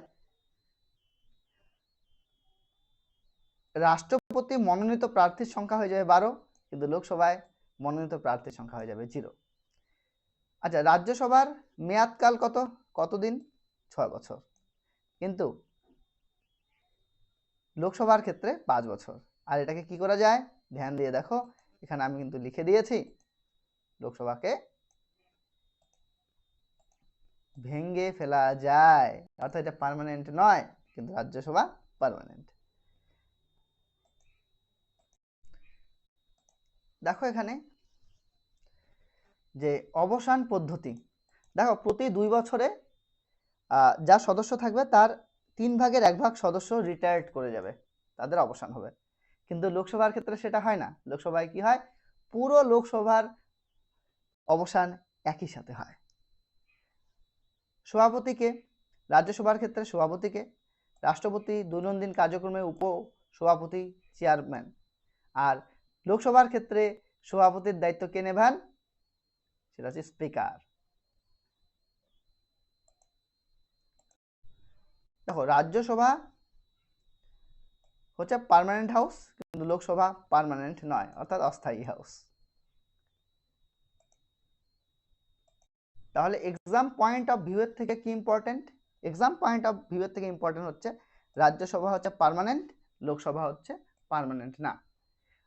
রাষ্ট্রপতি মনোনীত প্রার্থীর সংখ্যা হয়ে যাবে 12, কিন্তু লোকসভায় মনোনীত প্রার্থীর সংখ্যা হয়ে যাবে 0। আচ্ছা, রাজ্যসভার মেয়াদকাল কতদিন? 6 বছর, কিন্তু লোকসভার ক্ষেত্রে 5 বছর। আর এটাকে কি করা যায়, ধ্যান দিয়ে দেখো, এখানে আমি কিন্তু লিখে দিয়েছি লোকসভাকে ভেঙে ফেলা যায়, অর্থাৎ এটা পার্মানেন্ট নয়, কিন্তু রাজ্যসভা পার্মানেন্ট। দেখো এখানে যে অবসান পদ্ধতি, দেখো প্রতি 2 বছরে যা সদস্য থাকবে তার 3 ভাগের 1 ভাগ সদস্য রিটায়ার্ড করে যাবে, তাদের অবসান হবে। কিন্তু লোকসভার ক্ষেত্রে সেটা হয় না। লোকসভায় কি হয়, পুরো লোকসভার অবসান একই সাথে হয়। সভাপতিকে, রাজ্যসভার ক্ষেত্রে সভাপতিকে, রাষ্ট্রপতি দৈনন্দিন কার্যক্রমে উপ সভাপতি চেয়ারম্যান, আর লোকসভার ক্ষেত্রে সভাপতির দায়িত্ব কে নেবেন, সেটা হচ্ছে স্পিকার। দেখো রাজ্যসভা হচ্ছে পার্মানেন্ট হাউস, কিন্তু লোকসভা পার্মানেন্ট নয়, অর্থাৎ অস্থায়ী হাউস। তাহলে এক্সাম পয়েন্ট অফ ভিউ এর থেকে কি important? Exam point of view এর থেকে ইম্পর্টেন্ট হচ্ছে রাজ্যসভা হচ্ছে পার্মানেন্ট, লোকসভা হচ্ছে পার্মানেন্ট না।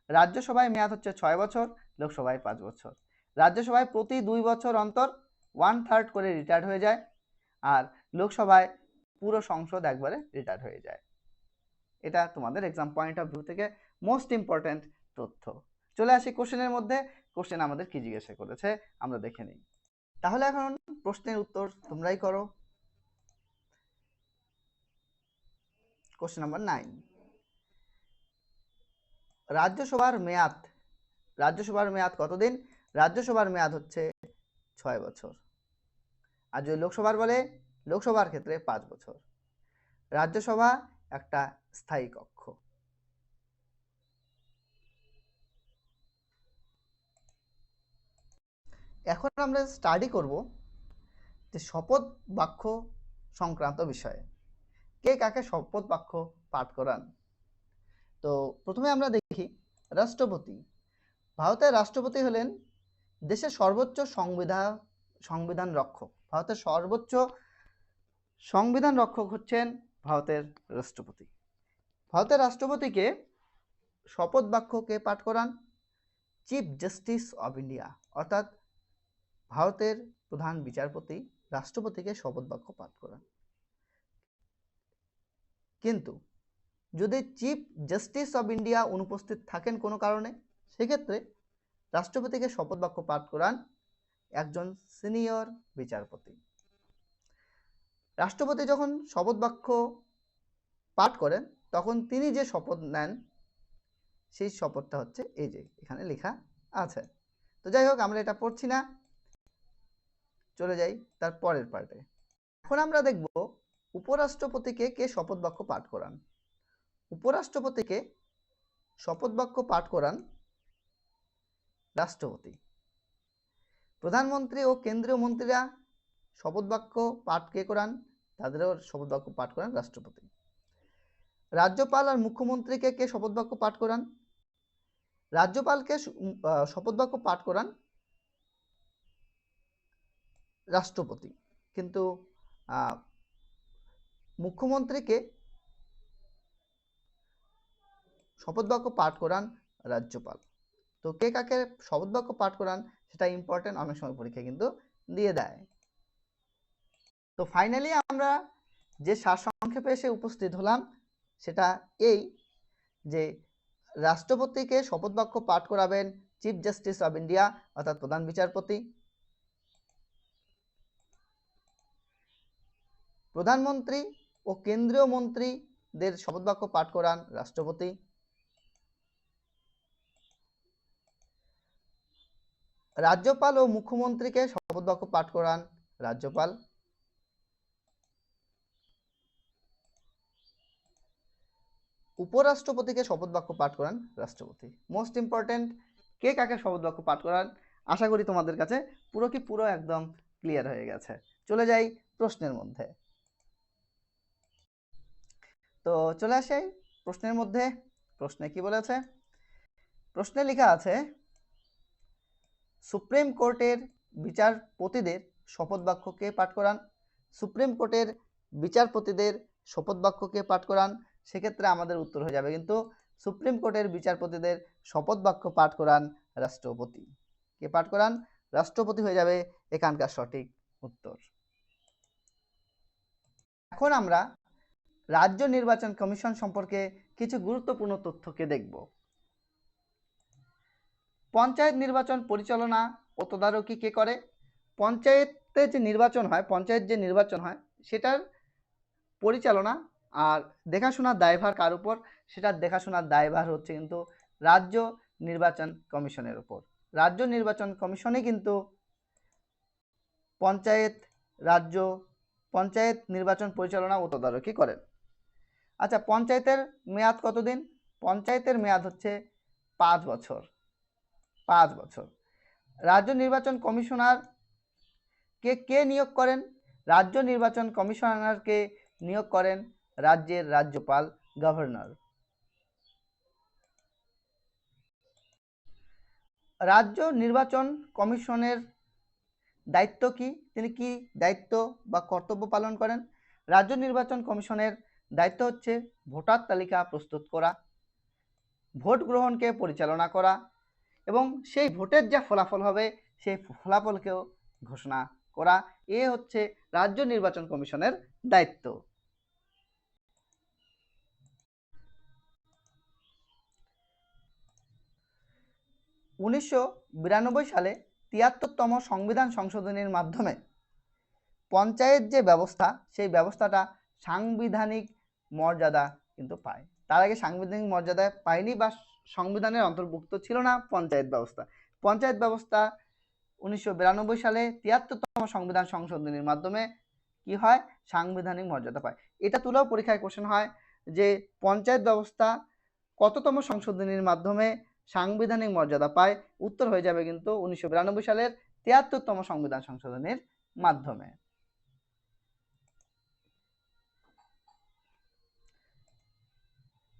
রাজ্যসভায় মেয়াদ হচ্ছে 6 বছর, লোকসভায় 5 বছর। রাজ্যসভায় প্রতি 2 বছর অন্তর 1/3 করে রিটায়ার্ড হয়ে যায়, আর লোকসভায় পুরো সংসদ একবারে রিটায়ার্ড হয়ে যায়। এটা তোমাদের এক্সাম পয়েন্ট অফ ভিউ থেকে মোস্ট ইম্পর্টেন্ট তথ্য। চলে আসি কোশ্চেনের মধ্যে। কোশ্চেন আমাদের কি জিজ্ঞাসা করেছে আমরা দেখে নিই। তাহলে এখন প্রশ্নের উত্তর তোমরাই করো। কোশ্চেন নাম্বার 9, রাজ্যসভার মেয়াদ কতদিন? রাজ্যসভার মেয়াদ হচ্ছে 6 বছর। আর যদি লোকসভার বলে, লোকসভার ক্ষেত্রে 5 বছর। রাজ্যসভা একটা স্থায়ী কক্ষ। এখন আমরা স্টাডি করব যে শপথ বাক্য সংক্রান্ত বিষয়ে, কে কাকে শপথ বাক্য পাঠ করান। তো প্রথমে আমরা দেখি রাষ্ট্রপতি। ভারতের রাষ্ট্রপতি হলেন দেশের সর্বোচ্চ সংবিধান রক্ষক। ভারতের সর্বোচ্চ সংবিধান রক্ষক হচ্ছেন ভারতের রাষ্ট্রপতি। ভারতের রাষ্ট্রপতিকে শপথ বাক্য কে পাঠ করান? চিফ জাস্টিস অফ ইন্ডিয়া, অর্থাৎ ভারতের প্রধান বিচারপতি রাষ্ট্রপতিকে শপথ বাক্য পাঠ করান। কিন্তু যদি চিফ জাস্টিস অফ ইন্ডিয়া অনুপস্থিত থাকেন কোনো কারণে, সেক্ষেত্রে রাষ্ট্রপতিকে শপথ বাক্য পাঠ করান একজন সিনিয়র বিচারপতি। রাষ্ট্রপতি যখন শপথ বাক্য পাঠ করেন তখন তিনি যে শপথ নেন সেই শপথটা হচ্ছে এই যে এখানে লেখা আছে। তো যাই হোক, আমরা এটা পড়ছি না, চলে যাই তার পরের পার্টে। এখন আমরা দেখব উপরাষ্ট্রপতিকে কে শপথ বাক্য পাঠ করান। উপরাষ্ট্রপতিকে শপথ বাক্য পাঠ করান রাষ্ট্রপতি। প্রধানমন্ত্রী ও কেন্দ্রীয় মন্ত্রীরা শপথ বাক্য পাঠ কে করান? তাদেরও শপথ বাক্য পাঠ করান রাষ্ট্রপতি। রাজ্যপাল আর মুখ্যমন্ত্রীকে কে শপথ বাক্য পাঠ করান? রাজ্যপালকে শপথ বাক্য পাঠ করান রাষ্ট্রপতি, কিন্তু মুখ্যমন্ত্রীকে শপথ বাক্য পাঠ করান রাজ্যপাল। তো কে কাকে শপথ বাক্য পাঠ করান সেটা ইম্পর্টেন্ট, অনেক সময় পরীক্ষা কিন্তু দিয়ে দেয়। তো ফাইনালি আমরা যে সারসংক্ষেপে এসে উপস্থিত হলাম সেটা এই যে রাষ্ট্রপতিকে শপথ বাক্য পাঠ করাবেন চিফ জাস্টিস অব ইন্ডিয়া অর্থাৎ প্রধান বিচারপতি। প্রধানমন্ত্রী ও কেন্দ্রীয় মন্ত্রীদের শপথ বাক্য পাঠ করান রাষ্ট্রপতি। রাজ্যপাল ও মুখ্যমন্ত্রীকে শপথ বাক্য পাঠ করান রাজ্যপাল। উপরাষ্ট্রপতিকে শপথ বাক্য পাঠ করান রাষ্ট্রপতি। মোস্ট ইম্পর্টেন্ট, কে কাকে শপথ বাক্য পাঠ করান আশা করি তোমাদের কাছে পুরো একদম ক্লিয়ার হয়ে গেছে। চলে যাই প্রশ্নের মধ্যে। তো চলে আসে প্রশ্নের মধ্যে। প্রশ্নে কি বলেছে? প্রশ্নে লেখা আছে সুপ্রিম কোর্টের বিচারপতিদের শপথ বাক্য কে পাঠ করান? সুপ্রিম কোর্টের বিচারপতিদের শপথ বাক্য কে পাঠ করান? সেক্ষেত্রে আমাদের উত্তর হয়ে যাবে কিন্তু সুপ্রিম কোর্টের বিচারপতিদের শপথ বাক্য পাঠ করান রাষ্ট্রপতি। কে পাঠ করান? রাষ্ট্রপতি হয়ে যাবে এখানকার সঠিক উত্তর। এখন আমরা রাজ্য নির্বাচন কমিশন সম্পর্কে কিছু গুরুত্বপূর্ণ তথ্যকে দেখব। পঞ্চায়েত নির্বাচন পরিচালনা ও তদারকি কে করে? পঞ্চায়েতে যে নির্বাচন হয় সেটার পরিচালনা আর দেখাশোনার দায়ভার কার উপর? সেটার দেখাশোনার দায়ভার হচ্ছে কিন্তু রাজ্য নির্বাচন কমিশনের উপর। রাজ্য নির্বাচন কমিশনে কিন্তু পঞ্চায়েত নির্বাচন পরিচালনা ও তদারকি করেন। আচ্ছা, পঞ্চায়েতের মেয়াদ কতদিন? পঞ্চায়েতের মেয়াদ হচ্ছে 5 বছর। 5 বছর। রাজ্য নির্বাচন কমিশনার কে নিয়োগ করেন? রাজ্য নির্বাচন কমিশনারকে নিয়োগ করেন রাজ্যের রাজ্যপাল, গভর্নর। রাজ্য নির্বাচন কমিশনের দায়িত্ব কি? তিনি কি দায়িত্ব বা কর্তব্য পালন করেন? রাজ্য নির্বাচন কমিশনের দায়িত্ব হচ্ছে ভোটার তালিকা প্রস্তুত করা, ভোট গ্রহণকে পরিচালনা করা এবং সেই ভোটের যা ফলাফল হবে সেই ফলাফলকেও ঘোষণা করা। এ হচ্ছে রাজ্য নির্বাচন কমিশনের দায়িত্ব। উনিশশো 92 সালে 73তম সংবিধান সংশোধনীর মাধ্যমে পঞ্চায়েত যে ব্যবস্থা সেই ব্যবস্থাটা সাংবিধানিক মর্যাদা কিন্তু পায়। তার আগে সাংবিধানিক মর্যাদা পায়নি বা সংবিধানের অন্তর্ভুক্ত ছিল না পঞ্চায়েত ব্যবস্থা। পঞ্চায়েত ব্যবস্থা 1992 সালে 73তম সংবিধান সংশোধনীর মাধ্যমে কি হয়? সাংবিধানিক মর্যাদা পায়। এটা তুলেও পরীক্ষায় কোশ্চেন হয় যে পঞ্চায়েত ব্যবস্থা কততম সংশোধনীর মাধ্যমে সাংবিধানিক মর্যাদা পায়? উত্তর হয়ে যাবে কিন্তু 1992 সালের 73তম সংবিধান সংশোধনীর মাধ্যমে।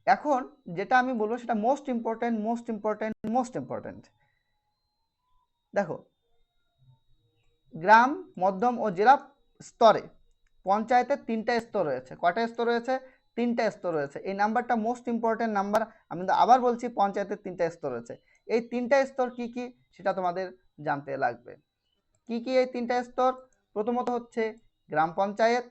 এখন যেটা আমি বলবো সেটা মোস্ট ইম্পর্টেন্ট। দেখো, গ্রাম, মধ্যম ও জেলা স্তরে পঞ্চায়েতের 3টা স্তর রয়েছে। কয়টা স্তর রয়েছে? 3টা স্তর রয়েছে। এই নাম্বারটা মোস্ট ইম্পর্টেন্ট নাম্বার। আমি আবার বলছি, পঞ্চায়েতের 3টা স্তর রয়েছে। এই 3টা স্তর কি কি সেটা তোমাদের জানতে লাগবে। কি কি এই 3টা স্তর? প্রথমত হচ্ছে গ্রাম পঞ্চায়েত,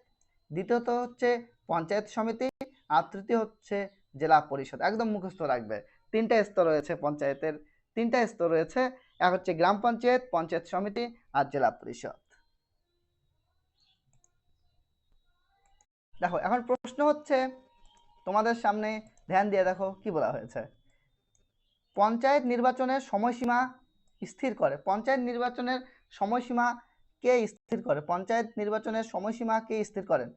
দ্বিতীয়ত হচ্ছে পঞ্চায়েত সমিতি, আর তৃতীয় হচ্ছে জেলা পরিষদ। একদম মুখস্থ রাখবে। 3টা স্তর রয়েছে পঞ্চায়েতের, 3টা স্তর রয়েছে। এক হচ্ছে গ্রাম পঞ্চায়েত, পঞ্চায়েত সমিতি আর জেলা পরিষদ। দেখো, এখন প্রশ্ন হচ্ছে তোমাদের সামনে ধ্যান দিয়ে দেখো কি বলা হয়েছে। পঞ্চায়েত নির্বাচনের সময়সীমা স্থির করে। পঞ্চায়েত নির্বাচনের সময়সীমা কে স্থির করে? পঞ্চায়েত নির্বাচনের সময়সীমা কে স্থির করেন?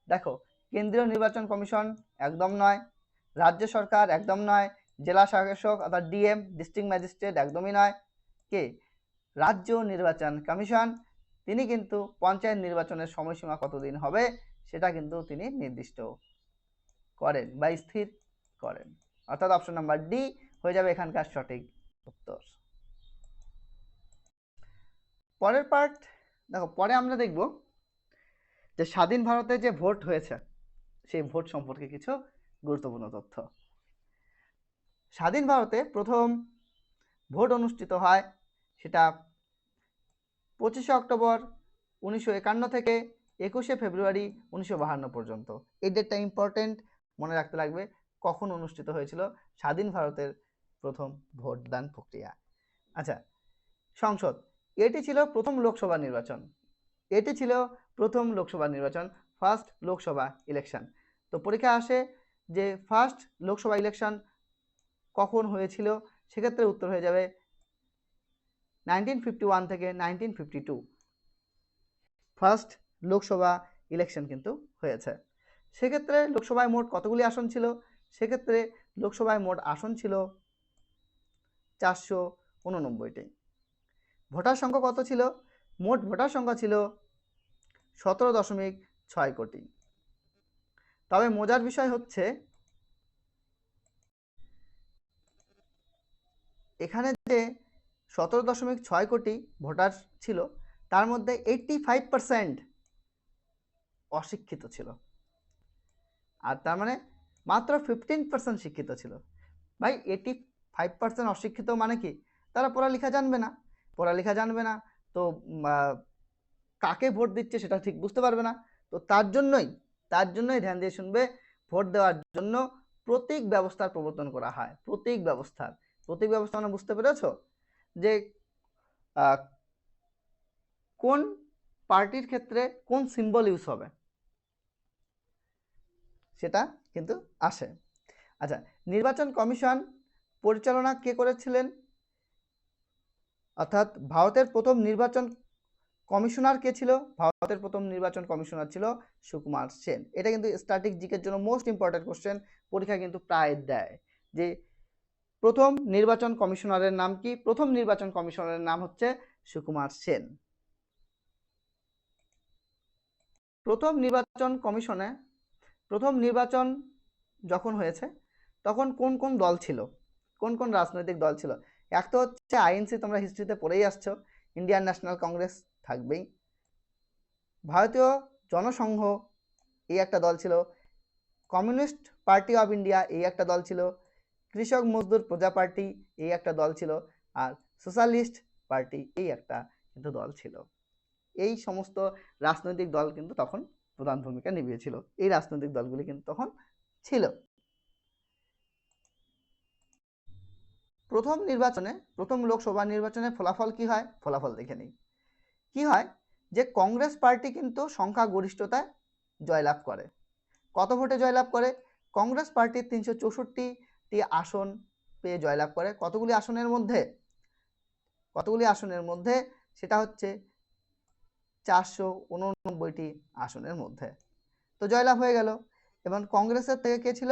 দেখো, কেন্দ্রীয় নির্বাচন কমিশন একদম নয়, রাজ্য সরকার একদম নয়, জেলা শাসক অর্থাৎ ডিএম ডিস্ট্রিক্ট ম্যাজিস্ট্রেট একদমই নয়। কে? রাজ্য নির্বাচন কমিশন। তিনি কিন্তু পঞ্চায়েত নির্বাচনের সময়সীমা কতদিন হবে সেটা কিন্তু তিনি নির্দিষ্ট করেন বা স্থির করেন। অর্থাৎ অপশন নাম্বার ডি হয়ে যাবে এখানকার সঠিক উত্তর। পরের পার্ট দেখো, পরে আমরা দেখব যে স্বাধীন ভারতে যে ভোট হয়েছে সেই ভোট সম্পর্কে কিছু গুরুত্বপূর্ণ তথ্য। স্বাধীন ভারতে প্রথম ভোট অনুষ্ঠিত হয় সেটা 25শে অক্টোবর 1951 থেকে 21শে ফেব্রুয়ারি 1952 পর্যন্ত। এই ডেটটা ইম্পর্টেন্ট, মনে রাখতে লাগবে কখন অনুষ্ঠিত হয়েছিল স্বাধীন ভারতের প্রথম ভোটদান প্রক্রিয়া। আচ্ছা, সংসদ, এটি ছিল প্রথম লোকসভা নির্বাচন। এটি ছিল প্রথম লোকসভা নির্বাচন, ফার্স্ট লোকসভা ইলেকশন। তো পরীক্ষা আসে যে ফার্স্ট লোকসভা ইলেকশন কখন হয়েছিল, সেক্ষেত্রে উত্তর হয়ে যাবে 1951 থেকে 1952 ফার্স্ট লোকসভা ইলেকশন কিন্তু হয়েছে। সেক্ষেত্রে লোকসভায় মোট কতগুলি আসন ছিল? সেক্ষেত্রে লোকসভায় মোট আসন ছিল 489টি। ভোটার সংখ্যা কত ছিল? মোট ভোটার সংখ্যা ছিল 17.6 কোটি। তবে মজার বিষয় হচ্ছে এখানে যে 17.6 কোটি ভোটার ছিল তার মধ্যে 85% অশিক্ষিত ছিল, আর তার মানে মাত্র 15% শিক্ষিত ছিল। ভাই 85% অশিক্ষিত মানে কি? তারা পড়ালেখা জানবে না। পড়ালেখা জানবে না তো কাকে ভোট দিচ্ছে সেটা ঠিক বুঝতে পারবে না। তো তার জন্যই ধ্যান দিয়ে শুনবে, ভোট দেওয়ার জন্য প্রতীক ব্যবস্থার প্রবর্তন করা হয়। প্রতীক ব্যবস্থা মানে বুঝতে পেরেছ যে কোন পার্টির ক্ষেত্রে কোন সিম্বল ইউজ হবে সেটা কিন্তু আসে। আচ্ছা, নির্বাচন কমিশন পরিচালনা কে করেছিলেন? অর্থাৎ ভারতের প্রথম নির্বাচন কমিশনার কে ছিল? ভারতের প্রথম নির্বাচন কমিশনার ছিল সুকুমার সেন। এটা কিন্তু স্ট্যাটিক জিকের জন্য মোস্ট ইম্পর্টেন্ট কোশ্চেন, পরীক্ষা কিন্তু প্রায় দেয় যে প্রথম নির্বাচন কমিশনারের নাম কি? প্রথম নির্বাচন কমিশনারের নাম হচ্ছে সুকুমার সেন। প্রথম নির্বাচন কমিশনে প্রথম নির্বাচন যখন হয়েছে তখন কোন কোন দল ছিল, কোন কোন রাজনৈতিক দল ছিল? এক তো হচ্ছে আইএনসি, তোমরা হিস্ট্রিতে পড়েই আসছো, ইন্ডিয়ান ন্যাশনাল কংগ্রেস থাকবেই। ভারতীয় জনসংঘ এই একটা দল ছিল, কমিউনিস্ট পার্টি অফ ইন্ডিয়া এই একটা দল ছিল, কৃষক মজদুর প্রজা পার্টি এই একটা দল ছিল, আর সোশ্যালিস্ট পার্টি এই একটা কিন্তু দল ছিল। এই সমস্ত রাজনৈতিক দল কিন্তু তখন প্রধান ভূমিকা নিভিয়েছিল। এই রাজনৈতিক দলগুলি কিন্তু তখন ছিল। প্রথম লোকসভা নির্বাচনে ফলাফল কি হয়? ফলাফল দেখে নিই। কি হয় যে কংগ্রেস পার্টি কিন্তু সংখ্যাগরিষ্ঠতায় জয়লাভ করে। কত ভোটে জয়লাভ করে? কংগ্রেস পার্টি 364টি আসন পেয়ে জয়লাভ করে। কতগুলি আসনের মধ্যে? সেটা হচ্ছে 489টি আসনের মধ্যে। তো জয়লাভ হয়ে গেল। এবং কংগ্রেসের থেকে কে ছিল?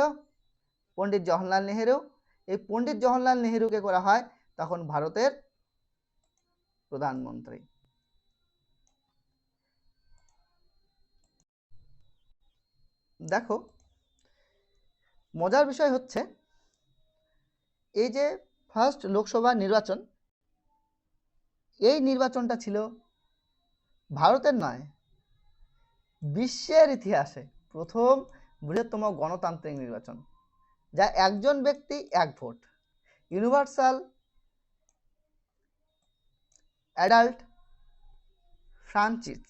পণ্ডিত জওহরলাল নেহেরু। এই পণ্ডিত জওহরলাল নেহেরুকে করা হয় তখন ভারতের প্রধানমন্ত্রী। দেখো, মজার বিষয় হচ্ছে এই যে ফার্স্ট লোকসভা নির্বাচন, এই নির্বাচনটা ছিল ভারতের নয়, বিশ্বের ইতিহাসে প্রথম বৃহত্তম গণতান্ত্রিক নির্বাচন, যা একজন ব্যক্তি এক ভোট, ইউনিভার্সাল অ্যাডাল্ট ফ্রাঞ্চিস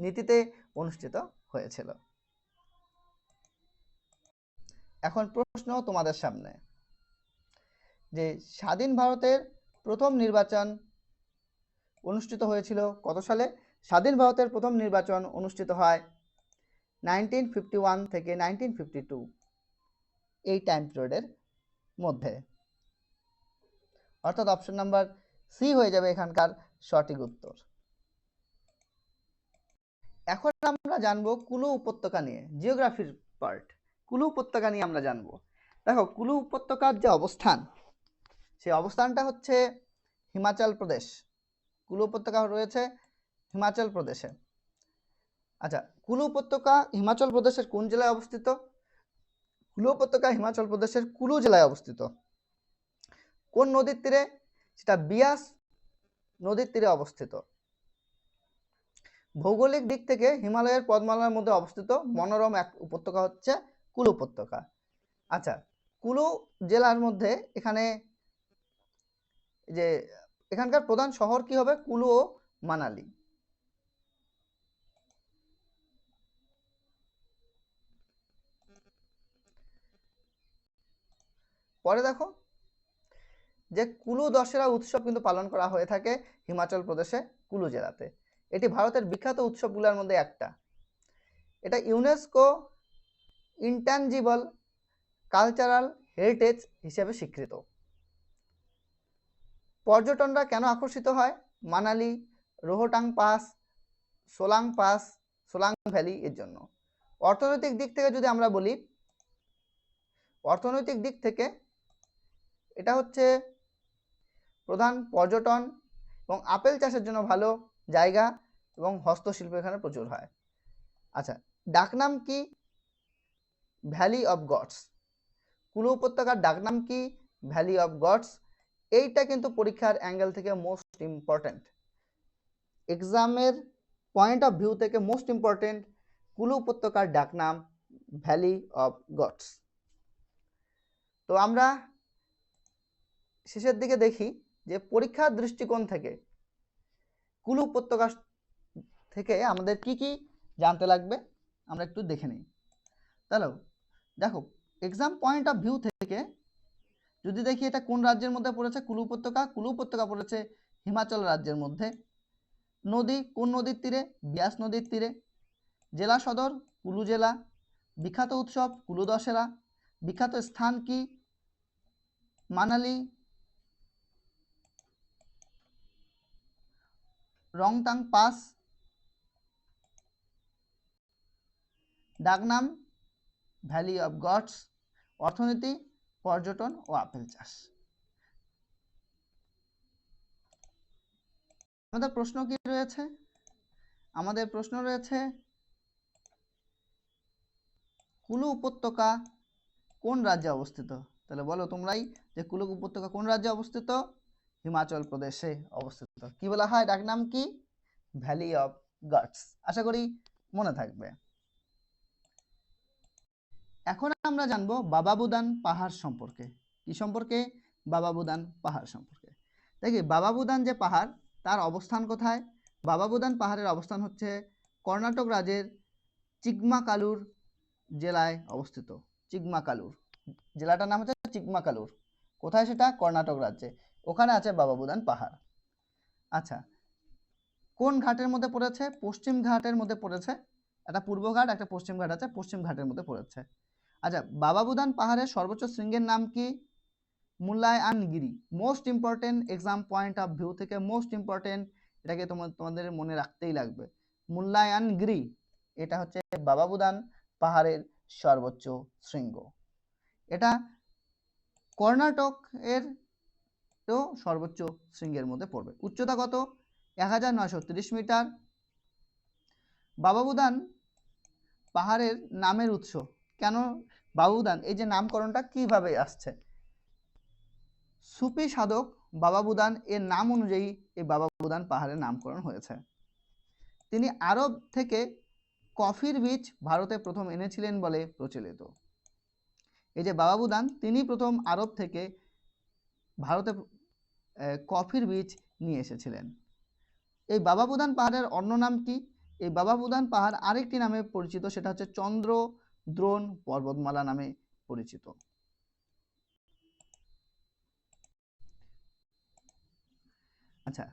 নীতিতে অনুষ্ঠিত হয়েছিল। এখন প্রশ্ন তোমাদের সামনে যে স্বাধীন ভারতের প্রথম নির্বাচন অনুষ্ঠিত হয়েছিল কত সালে? স্বাধীন ভারতের প্রথম নির্বাচন অনুষ্ঠিত হয় 1951 থেকে 1952। এই টাইম পিরিয়ডের মধ্যে। অর্থাৎ অপশন নাম্বার সি হয়ে যাবে এখানকার সঠিক উত্তর। এখন আমরা জানবো কুলু উপত্যকা নিয়ে, জিওগ্রাফির পার্ট। কুলু উপত্যকা নিয়ে আমরা জানবো। দেখো, কুলু উপত্যকার যে অবস্থান, সেই অবস্থানটা হচ্ছে হিমাচল প্রদেশ। কুলু উপত্যকা রয়েছে হিমাচল প্রদেশে। আচ্ছা, কুলু উপত্যকা হিমাচল প্রদেশের কোন জেলায় অবস্থিত? কুলু উপত্যকা হিমাচল প্রদেশের কুলু জেলায় অবস্থিত। কোন নদীর তীরে? সেটা বিয়াস নদীর তীরে অবস্থিত। ভৌগোলিক দিক থেকে হিমালয়ের পর্বতমালার মধ্যে অবস্থিত মনোরম এক উপত্যকা হচ্ছে কুলু উপত্যকা। আচ্ছা, কুলু জেলার মধ্যে এখানে যে এখানকার প্রধান শহর কি হবে? কুলু ও মানালি। পরে দেখো যে কুলু দশেরা উৎসব কিন্তু পালন করা হয়ে থাকে হিমাচল প্রদেশে কুলু জেলাতে। এটি ভারতের বিখ্যাত উৎসবগুলোর মধ্যে একটা। এটা ইউনেস্কো ইনট্যাঞ্জিবল কালচারাল হেরিটেজ হিসেবে স্বীকৃত। পর্যটনরা কেন আকর্ষিত হয়? মানালি, রোহটাং পাস, সোলাং ভ্যালি এর জন্য। অর্থনৈতিক দিক থেকে যদি আমরা বলি, অর্থনৈতিক দিক থেকে এটা হচ্ছে প্রধান পর্যটন এবং আপেল চাষের জন্য ভালো জায়গা এবং হস্তশিল্প এখানে প্রচুর হয়। আচ্ছা, ডাকনাম কি? Valley of gods. কুলু উপত্যকার ডাকনাম কি? Valley of gods. এইটা কিন্তু পরীক্ষার অ্যাঙ্গেল থেকে মোস্ট ইম্পর্টেন্ট, এক্সামের পয়েন্ট অফ ভিউ থেকে মোস্ট ইম্পর্টেন্ট। কুলু উপত্যকার ডাকনাম ভ্যালি অফ গডস। তো আমরা শেষের দিকে দেখি যে পরীক্ষার দৃষ্টিকোণ থেকে কুলু উপত্যকা থেকে আমাদের কি কি জানতে লাগবে আমরা একটু দেখে নিই। তাহলে দেখো, এক্সাম পয়েন্ট অফ ভিউ থেকে যদি দেখি এটা কোন রাজ্যের মধ্যে পড়েছে? কুলু উপত্যকা। কুলু উপত্যকা পড়েছে হিমাচল রাজ্যের মধ্যে। নদী কোন নদীর তীরে? বিয়াস নদীর তীরে। জেলা সদর কুলু জেলা। বিখ্যাত উৎসব কুলু দশেরা। বিখ্যাত স্থান কি? মানালি, রংটাং পাস। ডাকনাম ভ্যালি অফ গডস। অর্থনীতি পর্যটন ও আপেল চাষ। আমাদের প্রশ্ন কি রয়েছে? আমাদের প্রশ্ন রয়েছে কুলু উপত্যকা কোন রাজ্যে অবস্থিত? তাহলে বলো তোমরাই যে কুলু উপত্যকা কোন রাজ্যে অবস্থিত? হিমাচল প্রদেশে অবস্থিত। কি বলা হয়? ডাকনাম কি? Valley of gods. আশা করি মনে থাকবে। এখন আমরা জানবো বাবা বুদান পাহাড় সম্পর্কে। কি সম্পর্কে? বাবা বুদান পাহাড় সম্পর্কে। দেখি, বাবা বুদান যে পাহাড়, তার অবস্থান কোথায়? বাবা বুদান পাহাড়ের অবস্থান হচ্ছে কর্ণাটক রাজ্যের চিকমাকালুর জেলায় অবস্থিত। চিকমাকালুর জেলাটার নাম হচ্ছে চিকমাকালুর। কোথায় সেটা? কর্ণাটক রাজ্যে। ওখানে আছে বাবা বুদান পাহাড়। আচ্ছা, কোন ঘাটের মধ্যে পড়েছে? পশ্চিম ঘাটের মধ্যে পড়েছে। একটা পূর্ব ঘাট, একটা পশ্চিম ঘাট আছে, পশ্চিম ঘাটের মধ্যে পড়েছে। আচ্ছা, বাবা বুদান পাহাড়ের সর্বোচ্চ শৃঙ্গের নাম কি? Mullayanagiri. Most important, exam point of view থেকে মোস্ট ইম্পর্টেন্ট, এটাকে তোমাদের মনে রাখতেই লাগবে। মুল্লায়নগিরি, এটা হচ্ছে বাবা বুদান পাহাড়ের সর্বোচ্চ শৃঙ্গ। এটা কর্ণাটক এর তো সর্বোচ্চ শৃঙ্গের মধ্যে পড়বে। উচ্চতা কত? 1930 মিটার। বাবা বুদান পাহাড়ের নামের উৎস কেন? বাবা বুদান এই যে নামকরণটা কিভাবে আসছে? সুফি সাধক বাবা বুদান এর নাম অনুযায়ী এই বাবা বুদান পাহাড়ের নামকরণ হয়েছে। তিনি আরব থেকে কফির বীজ ভারতে প্রথম এনেছিলেন বলে প্রচলিত। এই যে বাবা বুদান, তিনি প্রথম আরব থেকে ভারতে কফির বীজ নিয়ে এসেছিলেন। এই বাবা বুদান পাহাড়ের অন্য নাম কি? এই বাবা বুদান পাহাড় আরেকটি নামে পরিচিত, সেটা হচ্ছে চন্দ্রদ্রোণ পর্বতমালা নামে পরিচিত। আচ্ছা,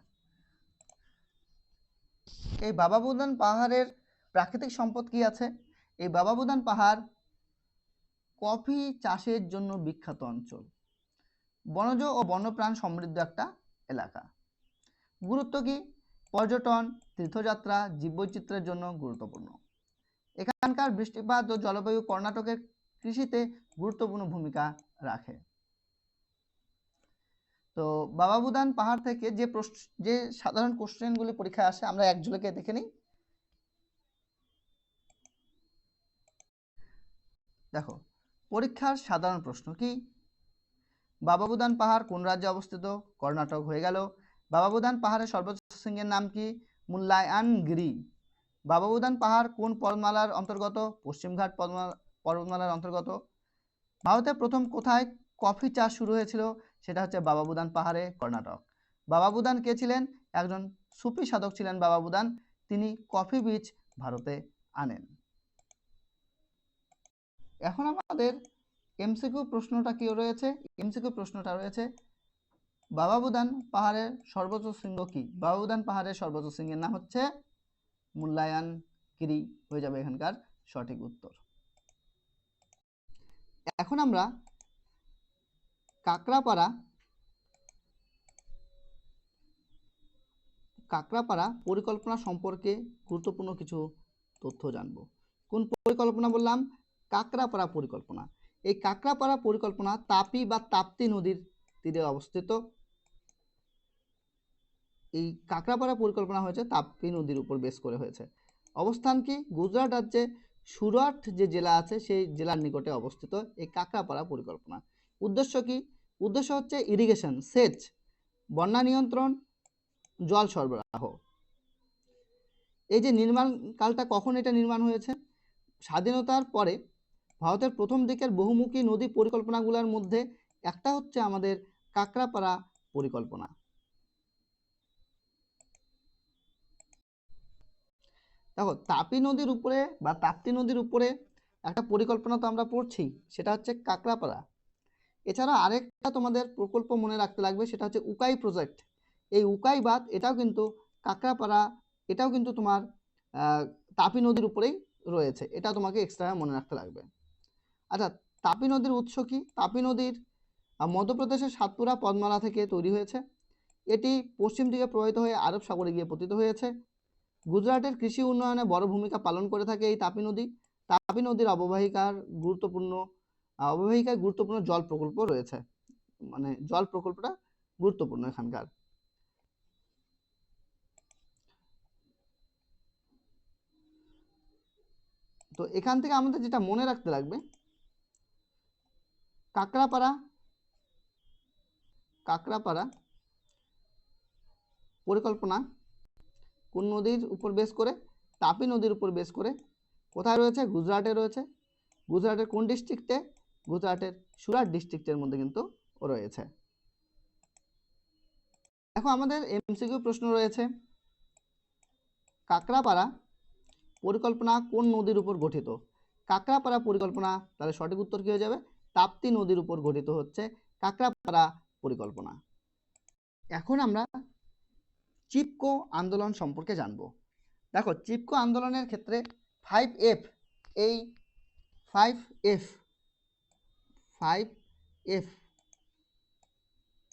এই বাবা বুদান পাহাড়ের প্রাকৃতিক সম্পদ কি আছে? এই বাবা বুদান পাহাড় কফি চাষের জন্য বিখ্যাত অঞ্চল, বনজ ও বন্যপ্রাণ সমৃদ্ধ একটা এলাকা। গুরুত্ব কি? পর্যটন, তীর্থযাত্রা, জীববৈচিত্র্যের জন্য গুরুত্বপূর্ণ। এখানকার বৃষ্টিপাত ও জলবায়ু কর্ণাটকের কৃষিতে গুরুত্বপূর্ণ ভূমিকা রাখে। তো বাবা বুদান পাহাড় থেকে যে সাধারণ কোশ্চেনগুলি পরীক্ষায় আসে আমরা এক ঝলকে দেখে নিই। দেখো, পরীক্ষার সাধারণ প্রশ্ন কি? বাবা বুদান পাহাড় কোন রাজ্যে অবস্থিত? কর্ণাটক হয়ে গেল। বাবা বুদান পাহাড়ের সর্বোচ্চ শৃঙ্গের নাম কি? মুল্লায়ানগিরি। বাবা বুদান পাহাড় কোন পর্বতমালার অন্তর্গত? পশ্চিমঘাট পর্বতমালার অন্তর্গত। ভারতে প্রথম কোথায় কফি চাষ শুরু হয়েছিল? সেটা হচ্ছে বাবা বুদান পাহাড়ে, কর্ণাটক। বাবা বুদান কে ছিলেন? একজন সুফি সাধক ছিলেন বাবা বুদান। তিনি কফি বীজ ভারতে আনেন। এখন আমাদের এমসিকিউ প্রশ্নটা কি রয়েছে? এমসিকিউ প্রশ্নটা রয়েছে বাবা বুদান পাহাড়ের সর্বোচ্চ শৃঙ্গ কি? বাবা বুদান পাহাড়ের সর্বোচ্চ শৃঙ্গের নাম হচ্ছে মুল্লায়ানগিরি হয়ে যাবে এখানকার সঠিক উত্তর। এখন আমরা কাকড়াপাড়া পরিকল্পনা সম্পর্কে গুরুত্বপূর্ণ কিছু তথ্য জানব। কোন পরিকল্পনা বললাম? কাকড়াপাড়া পরিকল্পনা। এই কাকড়াপাড়া পরিকল্পনা তাপি বা তাপ্তি নদীর তীরে অবস্থিত। এই কাকড়াপাড়া পরিকল্পনা হয়েছে তাপ্তি নদীর উপর বেস করে হয়েছে। অবস্থান কি? গুজরাট রাজ্যে সুরাট যে জেলা আছে সেই জেলার নিকটে অবস্থিত এই কাকড়াপাড়া পরিকল্পনা। উদ্দেশ্য কি? উদ্দেশ্য হচ্ছে ইরিগেশন, সেচ, বন্যা নিয়ন্ত্রণ, জল সরবরাহ। এই যে নির্মাণ কালটা কখন এটা নির্মাণ হয়েছে? স্বাধীনতার পরে ভারতের প্রথম দিকের বহুমুখী নদী পরিকল্পনাগুলোর মধ্যে একটা হচ্ছে আমাদের কাকড়াপাড়া পরিকল্পনা। দেখো, তাপি নদীর উপরে বা তাপ্তি নদীর উপরে একটা পরিকল্পনা তো আমরা পড়ছি, সেটা হচ্ছে কাকড়াপাড়া। এছাড়া আরেকটা তোমাদের প্রকল্প মনে রাখতে লাগবে, সেটা হচ্ছে উকাই প্রজেক্ট। এই উকাই বাঁধ এটাও কিন্তু কাকড়াপাড়া, এটাও কিন্তু তোমার তাপি নদীর উপরেই রয়েছে। এটা তোমাকে এক্সট্রা মনে রাখতে লাগবে। আচ্ছা, তাপি নদীর উৎস কি? তাপি নদীর মধ্যপ্রদেশের সাতপুরা পদ্মালা থেকে তৈরি হয়েছে। এটি পশ্চিম দিকে প্রবাহিত হয়ে আরব সাগরে গিয়ে পতিত হয়েছে। গুজরাটের কৃষি উন্নয়নে বড় ভূমিকা পালন করে থাকে এই তাপি নদী। তাপি নদীর অববাহিকায় গুরুত্বপূর্ণ জল প্রকল্প রয়েছে, মানে জল প্রকল্পটা গুরুত্বপূর্ণ এখানকার। তো এখান থেকে আমাদের যেটা মনে রাখতে লাগবে, কাকড়াপাড়া পরিকল্পনা কোন নদীর উপর বেস করে? তাপি নদীর উপর বেস করে। কোথায় রয়েছে? গুজরাটে রয়েছে। গুজরাটের কোন ডিস্ট্রিক্টে? গুজরাটের সুরাট ডিস্ট্রিক্টের মধ্যে কিন্তু রয়েছে। দেখো, আমাদের এমসিকিউ প্রশ্ন রয়েছে, কাকড়াপাড়া পরিকল্পনা কোন নদীর উপর গঠিত? কাকড়াপাড়া পরিকল্পনা, তাহলে সঠিক উত্তর কি হয়ে যাবে? তাপ্তি নদীর উপর গঠিত হচ্ছে কাকড়াপাড়া পরিকল্পনা। এখন আমরা চিপকো আন্দোলন সম্পর্কে জানব। দেখো, চিপকো আন্দোলনের ক্ষেত্রে 5F, এই 5F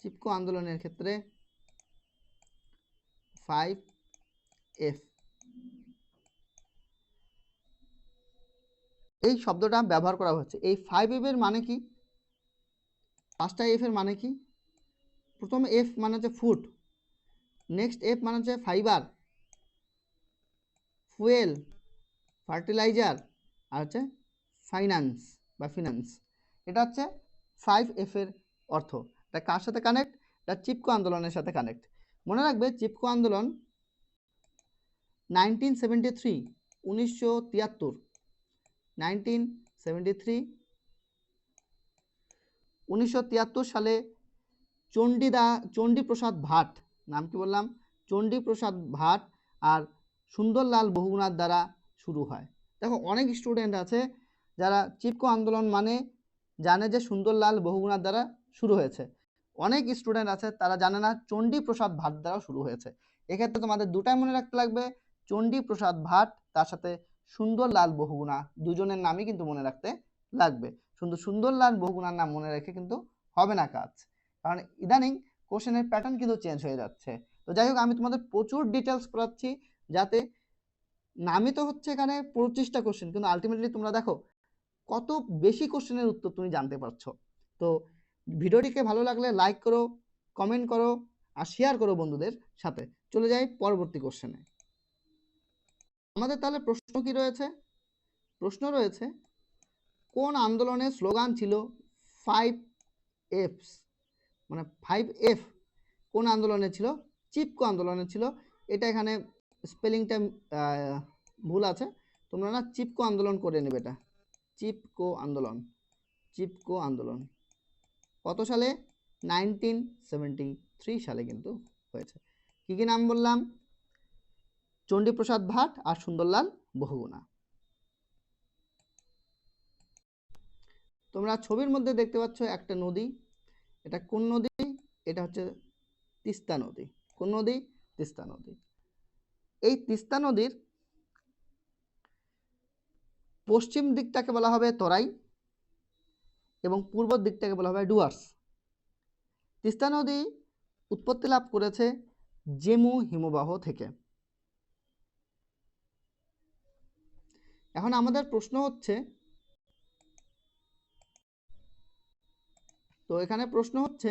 চিপকো আন্দোলনের ক্ষেত্রে 5F এই শব্দটা ব্যবহার করা হচ্ছে। এই 5F এর মানে কি? 5টা F এর মানে কি? প্রথম F মানে হচ্ছে ফুড, নেক্সট F মানে হচ্ছে ফাইবার, ফুয়েল, ফার্টিলাইজার, আর হচ্ছে ফিনান্স। এটা হচ্ছে 5F এর অর্থ। এটা কার সাথে কানেক্ট? এটা চিপকো আন্দোলনের সাথে কানেক্ট। মনে রাখবে, চিপকো আন্দোলন 1973 সালে চণ্ডীপ্রসাদ ভাট, নাম কি বললাম? চণ্ডীপ্রসাদ ভাট আর সুন্দরলাল বহুগুণার দ্বারা শুরু হয়। দেখো, অনেক স্টুডেন্ট আছে যারা চিপকো আন্দোলন মানে জানে যে সুন্দরলাল বহুগুণার দ্বারা শুরু হয়েছে। অনেক স্টুডেন্ট আছে তারা জানে না চণ্ডীপ্রসাদ ভাট দ্বারা শুরু হয়েছে। এক্ষেত্রে তোমাদের দুটাই মনে রাখতে লাগবে, চণ্ডীপ্রসাদ ভাট তার সাথে সুন্দরলাল বহুগুণা, দুজনের নামই কিন্তু মনে রাখতে লাগবে। শুধু সুন্দরলাল বহুগুণার নাম মনে রেখে কিন্তু হবে না কাজ, কারণ ইদানিং কোশ্চেনের প্যাটার্ন কিন্তু চেঞ্জ হয়ে যাচ্ছে। তো যাই হোক, আমি তোমাদের প্রচুর ডিটেলস পড়াচ্ছি, যাতে নামই তো হচ্ছে এখানে 25টা কোশ্চেন, কিন্তু আলটিমেটলি তোমরা দেখো কত বেশি কোশ্চেনের উত্তর তুমি জানতে পারছো। তো ভিডিওটিকে ভালো লাগলে লাইক করো, কমেন্ট করো আর শেয়ার করো বন্ধুদের সাথে। চলে যাই পরবর্তী কোশ্চেনে। আমাদের তাহলে প্রশ্ন কি রয়েছে? প্রশ্ন রয়েছে, কোন আন্দোলনের স্লোগান ছিল 5Fs, মানে 5F কোন আন্দোলনে ছিল? চিপকো আন্দোলনে ছিল। এটা এখানে স্পেলিংটা ভুল আছে, তোমরা না চিপকো আন্দোলন করে নেবে। এটা চিপকো আন্দোলন, চিপকো আন্দোলন কত সালে? 1973 সালে কিন্তু হয়েছে। কি কি নাম বললাম? চণ্ডীপ্রসাদ ভাট আর সুন্দরলাল বহুগুণা। তোমরা ছবির মধ্যে দেখতে পাচ্ছ একটা নদী, এটা কোন নদী? এটা হচ্ছে তিস্তা নদী। কোন নদী? তিস্তা নদী। এই তিস্তা নদীর পশ্চিম দিকটাকে বলা হবে তরাই এবং পূর্ব দিকটাকে বলা হবে ডুয়ার্স। তিস্তা নদী উৎপত্তি লাভ করেছে জেমু হিমবাহ থেকে। এখন আমাদের প্রশ্ন হচ্ছে, তো এখানে প্রশ্ন হচ্ছে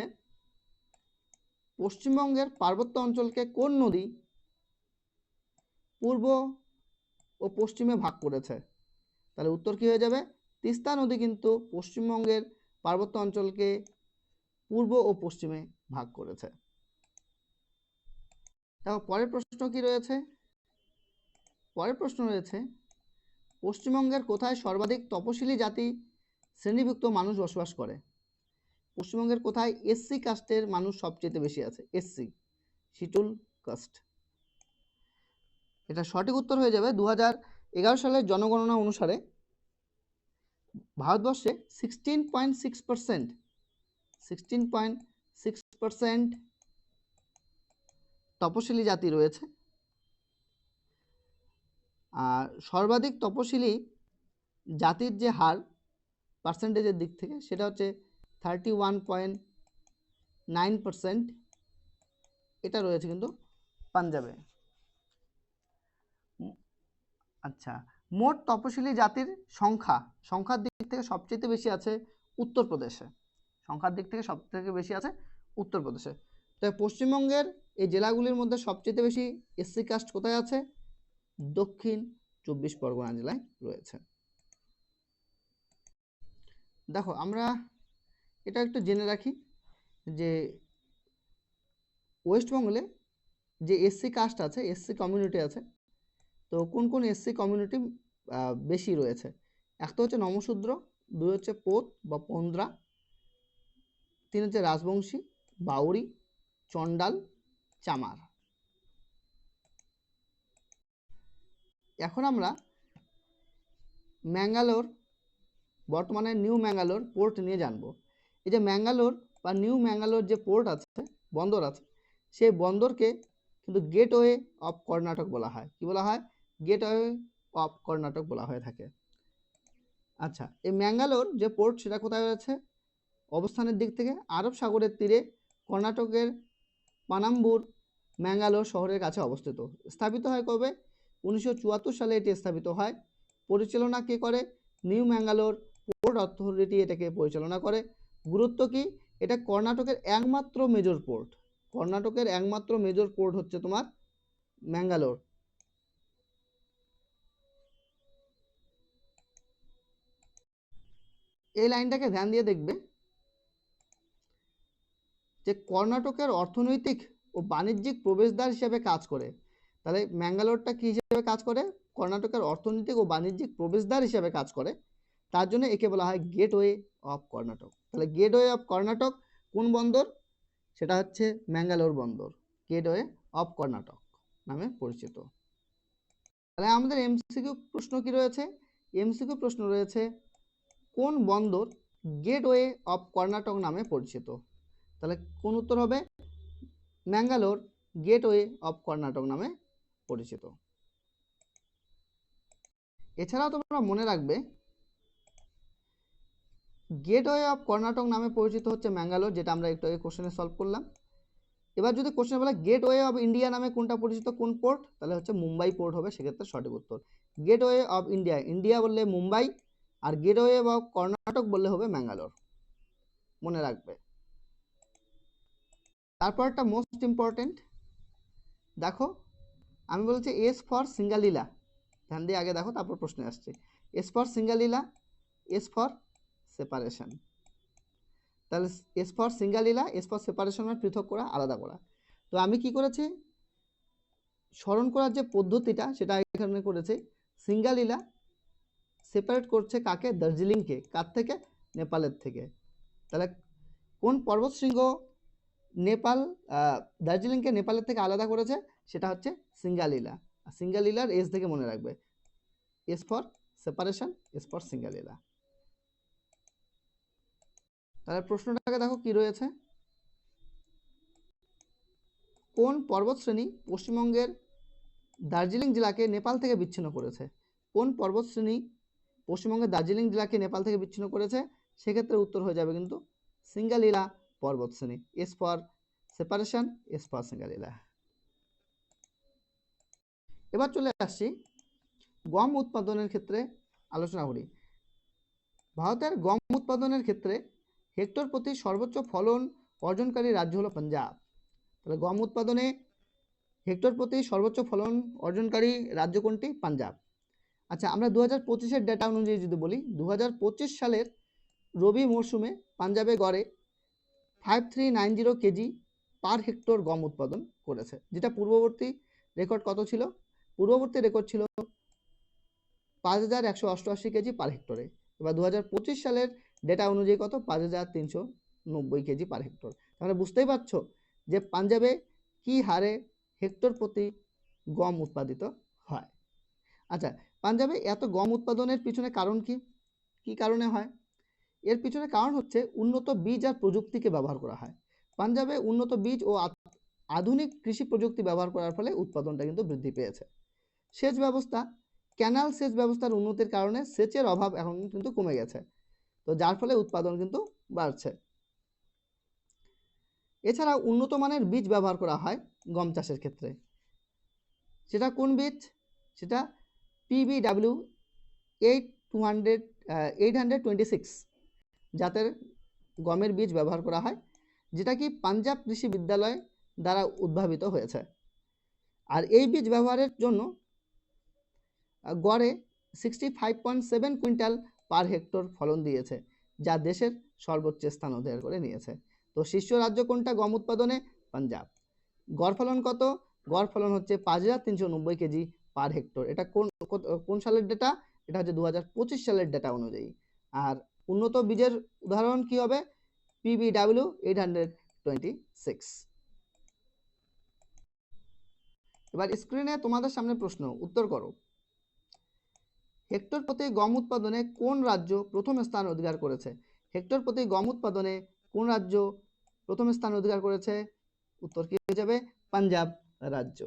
পশ্চিমবঙ্গের পার্বত্য অঞ্চলকে কোন নদী পূর্ব ও পশ্চিমে ভাগ করেছে? তাহলে উত্তর কি হয়ে যাবে? তিস্তা নদী কিন্তু পশ্চিমবঙ্গের পার্বত্য অঞ্চলকে পূর্ব ও পশ্চিমে ভাগ করেছে। দেখো পরের প্রশ্ন কি রয়েছে? পরের প্রশ্ন রয়েছে, পশ্চিমবঙ্গের কোথায় সর্বাধিক তপশিলি জাতি শ্রেণীভুক্ত মানুষ বসবাস করে? পশ্চিমবঙ্গের কোথায় এসসি কাস্টের মানুষ সবচেয়ে বেশি আছে? SC, schedule caste. এটা সঠিক উত্তর হয়ে যাবে 2011 সালের জনগণনা অনুসারে ভারতবর্ষে 16.6% তপশিলি জাতি রয়েছে। আর সর্বাধিক তপশিলি জাতির যে হার পার্সেন্টেজের দিক থেকে, সেটা হচ্ছে 31.9%। এটা রয়েছে কিন্তু পাঞ্জাবে। আচ্ছা, মোট তপশিলি জাতির সংখ্যার দিক থেকে সবচেয়ে বেশি আছে উত্তরপ্রদেশে। সংখ্যার দিক থেকে সবথেকে বেশি আছে উত্তরপ্রদেশে। তাই পশ্চিমবঙ্গের এই জেলাগুলির মধ্যে সবচেয়ে বেশি এসসি কাস্ট কোথায় আছে? দক্ষিণ 24 পরগনা জেলায় রয়েছে। দেখো আমরা এটা একটু জেনে রাখি যে ওয়েস্টবেঙ্গলে যে এসসি কাস্ট আছে, এসসি কমিউনিটি আছে, তো কোন কোন এসসি কমিউনিটি বেশি রয়েছে? এক তো হচ্ছে নমশূদ্র, দুই হচ্ছে পোত বা পন্দ্রা, তিন হচ্ছে রাজবংশী, বাউরি, চন্ডাল, চামার। এখন আমরা ম্যাঙ্গালোর, বর্তমানে নিউ ম্যাঙ্গালোর পোর্ট নিয়ে জানবো। এই যে ম্যাঙ্গালোর বা নিউ ম্যাঙ্গালোর যে পোর্ট আছে, বন্দর আছে, সেই বন্দরকে কিন্তু গেটওয়ে অফ কর্ণাটক বলা হয়। কি বলা হয়? গেটওয়ে অফ কর্ণাটক বলা হয়ে থাকে। আচ্ছা, এই ম্যাঙ্গালোর যে পোর্ট সেটা কোথায় রয়েছে? অবস্থানের দিক থেকে আরব সাগরের তীরে কর্ণাটকের পানাম্বুর ম্যাঙ্গালোর শহরের কাছে অবস্থিত। স্থাপিত হয় কবে? 1974 সালে এটি স্থাপিত হয়। পরিচালনা কে করে? নিউ ম্যাঙ্গালোর পোর্ট অথরিটি এটাকে পরিচালনা করে। গুরুত্ব কি? এটা কর্ণাটকের একমাত্র মেজর পোর্ট। কর্ণাটকের একমাত্র মেজর পোর্ট হচ্ছে তোমার ম্যাঙ্গালোর। এই লাইনটাকে ধ্যান দিয়ে দেখবে যে কর্ণাটকের অর্থনৈতিক ও বাণিজ্যিক প্রবেশদ্বার হিসেবে কাজ করে। তাহলে ম্যাঙ্গালোরটা কি হিসেবে কাজ করে? কর্ণাটকের অর্থনৈতিক ও বাণিজ্যিক প্রবেশদ্বার হিসেবে কাজ করে। তার জন্য একে বলা হয় গেটওয়ে অফ কর্ণাটক। তাহলে গেটওয়ে অফ কর্ণাটক কোন বন্দর? সেটা হচ্ছে ম্যাঙ্গালোর বন্দর, গেটওয়ে অফ কর্ণাটক নামে পরিচিত। তাহলে আমাদের এমসিকিউ প্রশ্ন কি রয়েছে? এমসিকিউ প্রশ্ন রয়েছে, কোন বন্দর গেটওয়ে অফ কর্ণাটক নামে পরিচিত? তাহলে কোন উত্তর হবে? ম্যাঙ্গালোর গেটওয়ে অফ কর্ণাটক নামে পরিচিত। এছাড়াও তোমরা মনে রাখবে গেটওয়ে অফ কর্ণাটক নামে পরিচিত হচ্ছে ম্যাঙ্গালোর, যেটা আমরা একটু আগে কোশ্চেনে সলভ করলাম। এবার যদি কোশ্চেন বলে গেটওয়ে অফ ইন্ডিয়া নামে কোনটা পরিচিত, কোন পোর্ট, তাহলে হচ্ছে মুম্বাই পোর্ট হবে সেক্ষেত্রে সঠিক উত্তর। গেটওয়ে অফ ইন্ডিয়া, ইন্ডিয়া বললে মুম্বাই, আর গেটওয়ে অফ কর্ণাটক বললে হবে ম্যাঙ্গালোর, মনে রাখবে। তারপরটা মোস্ট ইম্পর্টেন্ট, দেখো আমি বলছি এস ফর সিঙ্গালীলা, ধ্যান দিয়ে আগে দেখো তারপর প্রশ্নে আসছে। S for Singalila, S for separation, তাহলে S for Singalila, S for separation পৃথক করা, আলাদা করা। তো আমি কি করেছি, স্মরণ করার যে পদ্ধতিটা সেটা এখানে করেছি। সিঙ্গালীলা সেপারেট করছে কাকে, দার্জিলিংকে, কার থেকে, নেপালের থেকে। তাহলে কোন পর্বতশৃঙ্গ নেপাল দার্জিলিংকে নেপালের থেকে আলাদা করেছে, সেটা হচ্ছে সিঙ্গালীলা। আর সিঙ্গালীলার এস থেকে মনে রাখবে, S for separation, S for Singalila. তাহলে প্রশ্নটাকে দেখো কি রয়েছে, কোন পর্বতশ্রেণী পশ্চিমবঙ্গের দার্জিলিং জেলাকে নেপাল থেকে বিচ্ছিন্ন করেছে? কোন পর্বতশ্রেণী পশ্চিমবঙ্গের দার্জিলিং জেলাকে নেপাল থেকে বিচ্ছিন্ন করেছে? সেক্ষেত্রে উত্তর হয়ে যাবে কিন্তু সিঙ্গালীলা পর্বতশ্রেণী, S for separation, S for Singalila. এবার চলে আসছি গম উৎপাদনের ক্ষেত্রে আলোচনা করি। ভারতের গম উৎপাদনের ক্ষেত্রে হেক্টর প্রতি সর্বোচ্চ ফলন অর্জনকারী রাজ্য হলো পাঞ্জাব। তাহলে গম উৎপাদনে হেক্টর প্রতি সর্বোচ্চ ফলন অর্জনকারী রাজ্য কোনটি? পাঞ্জাব। আচ্ছা, আমরা 2025-এর ডেটা অনুযায়ী যদি বলি, 2025 সালের রবি মরশুমে পাঞ্জাবে গড়ে 5390 কেজি পার হেক্টর গম উৎপাদন করেছে, যেটা পূর্ববর্তী রেকর্ড কত ছিল? পূর্ববর্তী রেকর্ড ছিল 5188 কেজি পার হেক্টরে। এবার 2025 সালের ডেটা অনুযায়ী কত? 5390 কেজি পার হেক্টর। তাহলে বুঝতেই পারছো যে পাঞ্জাবে কি হারে হেক্টর প্রতি গম উৎপাদিত হয়। আচ্ছা, পাঞ্জাবে এত গম উৎপাদনের পিছনে কারণ কি? কি কারণে হয়? এর পিছনে কারণ হচ্ছে উন্নত বীজ আর প্রযুক্তিকে ব্যবহার করা হয়। পাঞ্জাবে উন্নত বীজ ও আধুনিক কৃষি প্রযুক্তি ব্যবহার করার ফলে উৎপাদনটা কিন্তু বৃদ্ধি পেয়েছে। সেচ ব্যবস্থা, ক্যানাল সেচ ব্যবস্থার উন্নতির কারণে সেচের অভাব এখন কিন্তু কমে গেছে, তো যার ফলে উৎপাদন কিন্তু বাড়ছে। এছাড়া উন্নত মানের বীজ ব্যবহার করা হয় গম চাষের ক্ষেত্রে। সেটা কোন বীজ? সেটা PBW 826 জাতের গমের বীজ ব্যবহার করা হয়, যেটা কি পাঞ্জাব কৃষি বিদ্যালয় দ্বারা উদ্ভাবিত হয়েছে। আর এই বীজ ব্যবহারের জন্য গড়ে 65.7 কুইন্টাল পার হেক্টর ফলন দিয়েছে, যা দেশের সর্বোচ্চ স্থান অধিকার করে নিয়েছে। তো শীর্ষ রাজ্য কোনটা গম উৎপাদনে? পাঞ্জাব। গড় ফলন কত? গড় ফলন হচ্ছে 5390 কেজি পার হেক্টর। এটা কোন সালের ডেটা? এটা হচ্ছে 2025 সালের ডেটা অনুযায়ী। আর উন্নত বীজের উদাহরণ কি হবে? PBW 826। এবার স্ক্রিনে তোমাদের সামনে প্রশ্ন, উত্তর করো। হেক্টর প্রতি গম উৎপাদনে কোন রাজ্য প্রথম স্থান অধিকার করেছে? হেক্টর প্রতি গম উৎপাদনে কোন রাজ্য প্রথম স্থান অধিকার করেছে? উত্তর কি হয়ে যাবে? পাঞ্জাব রাজ্য।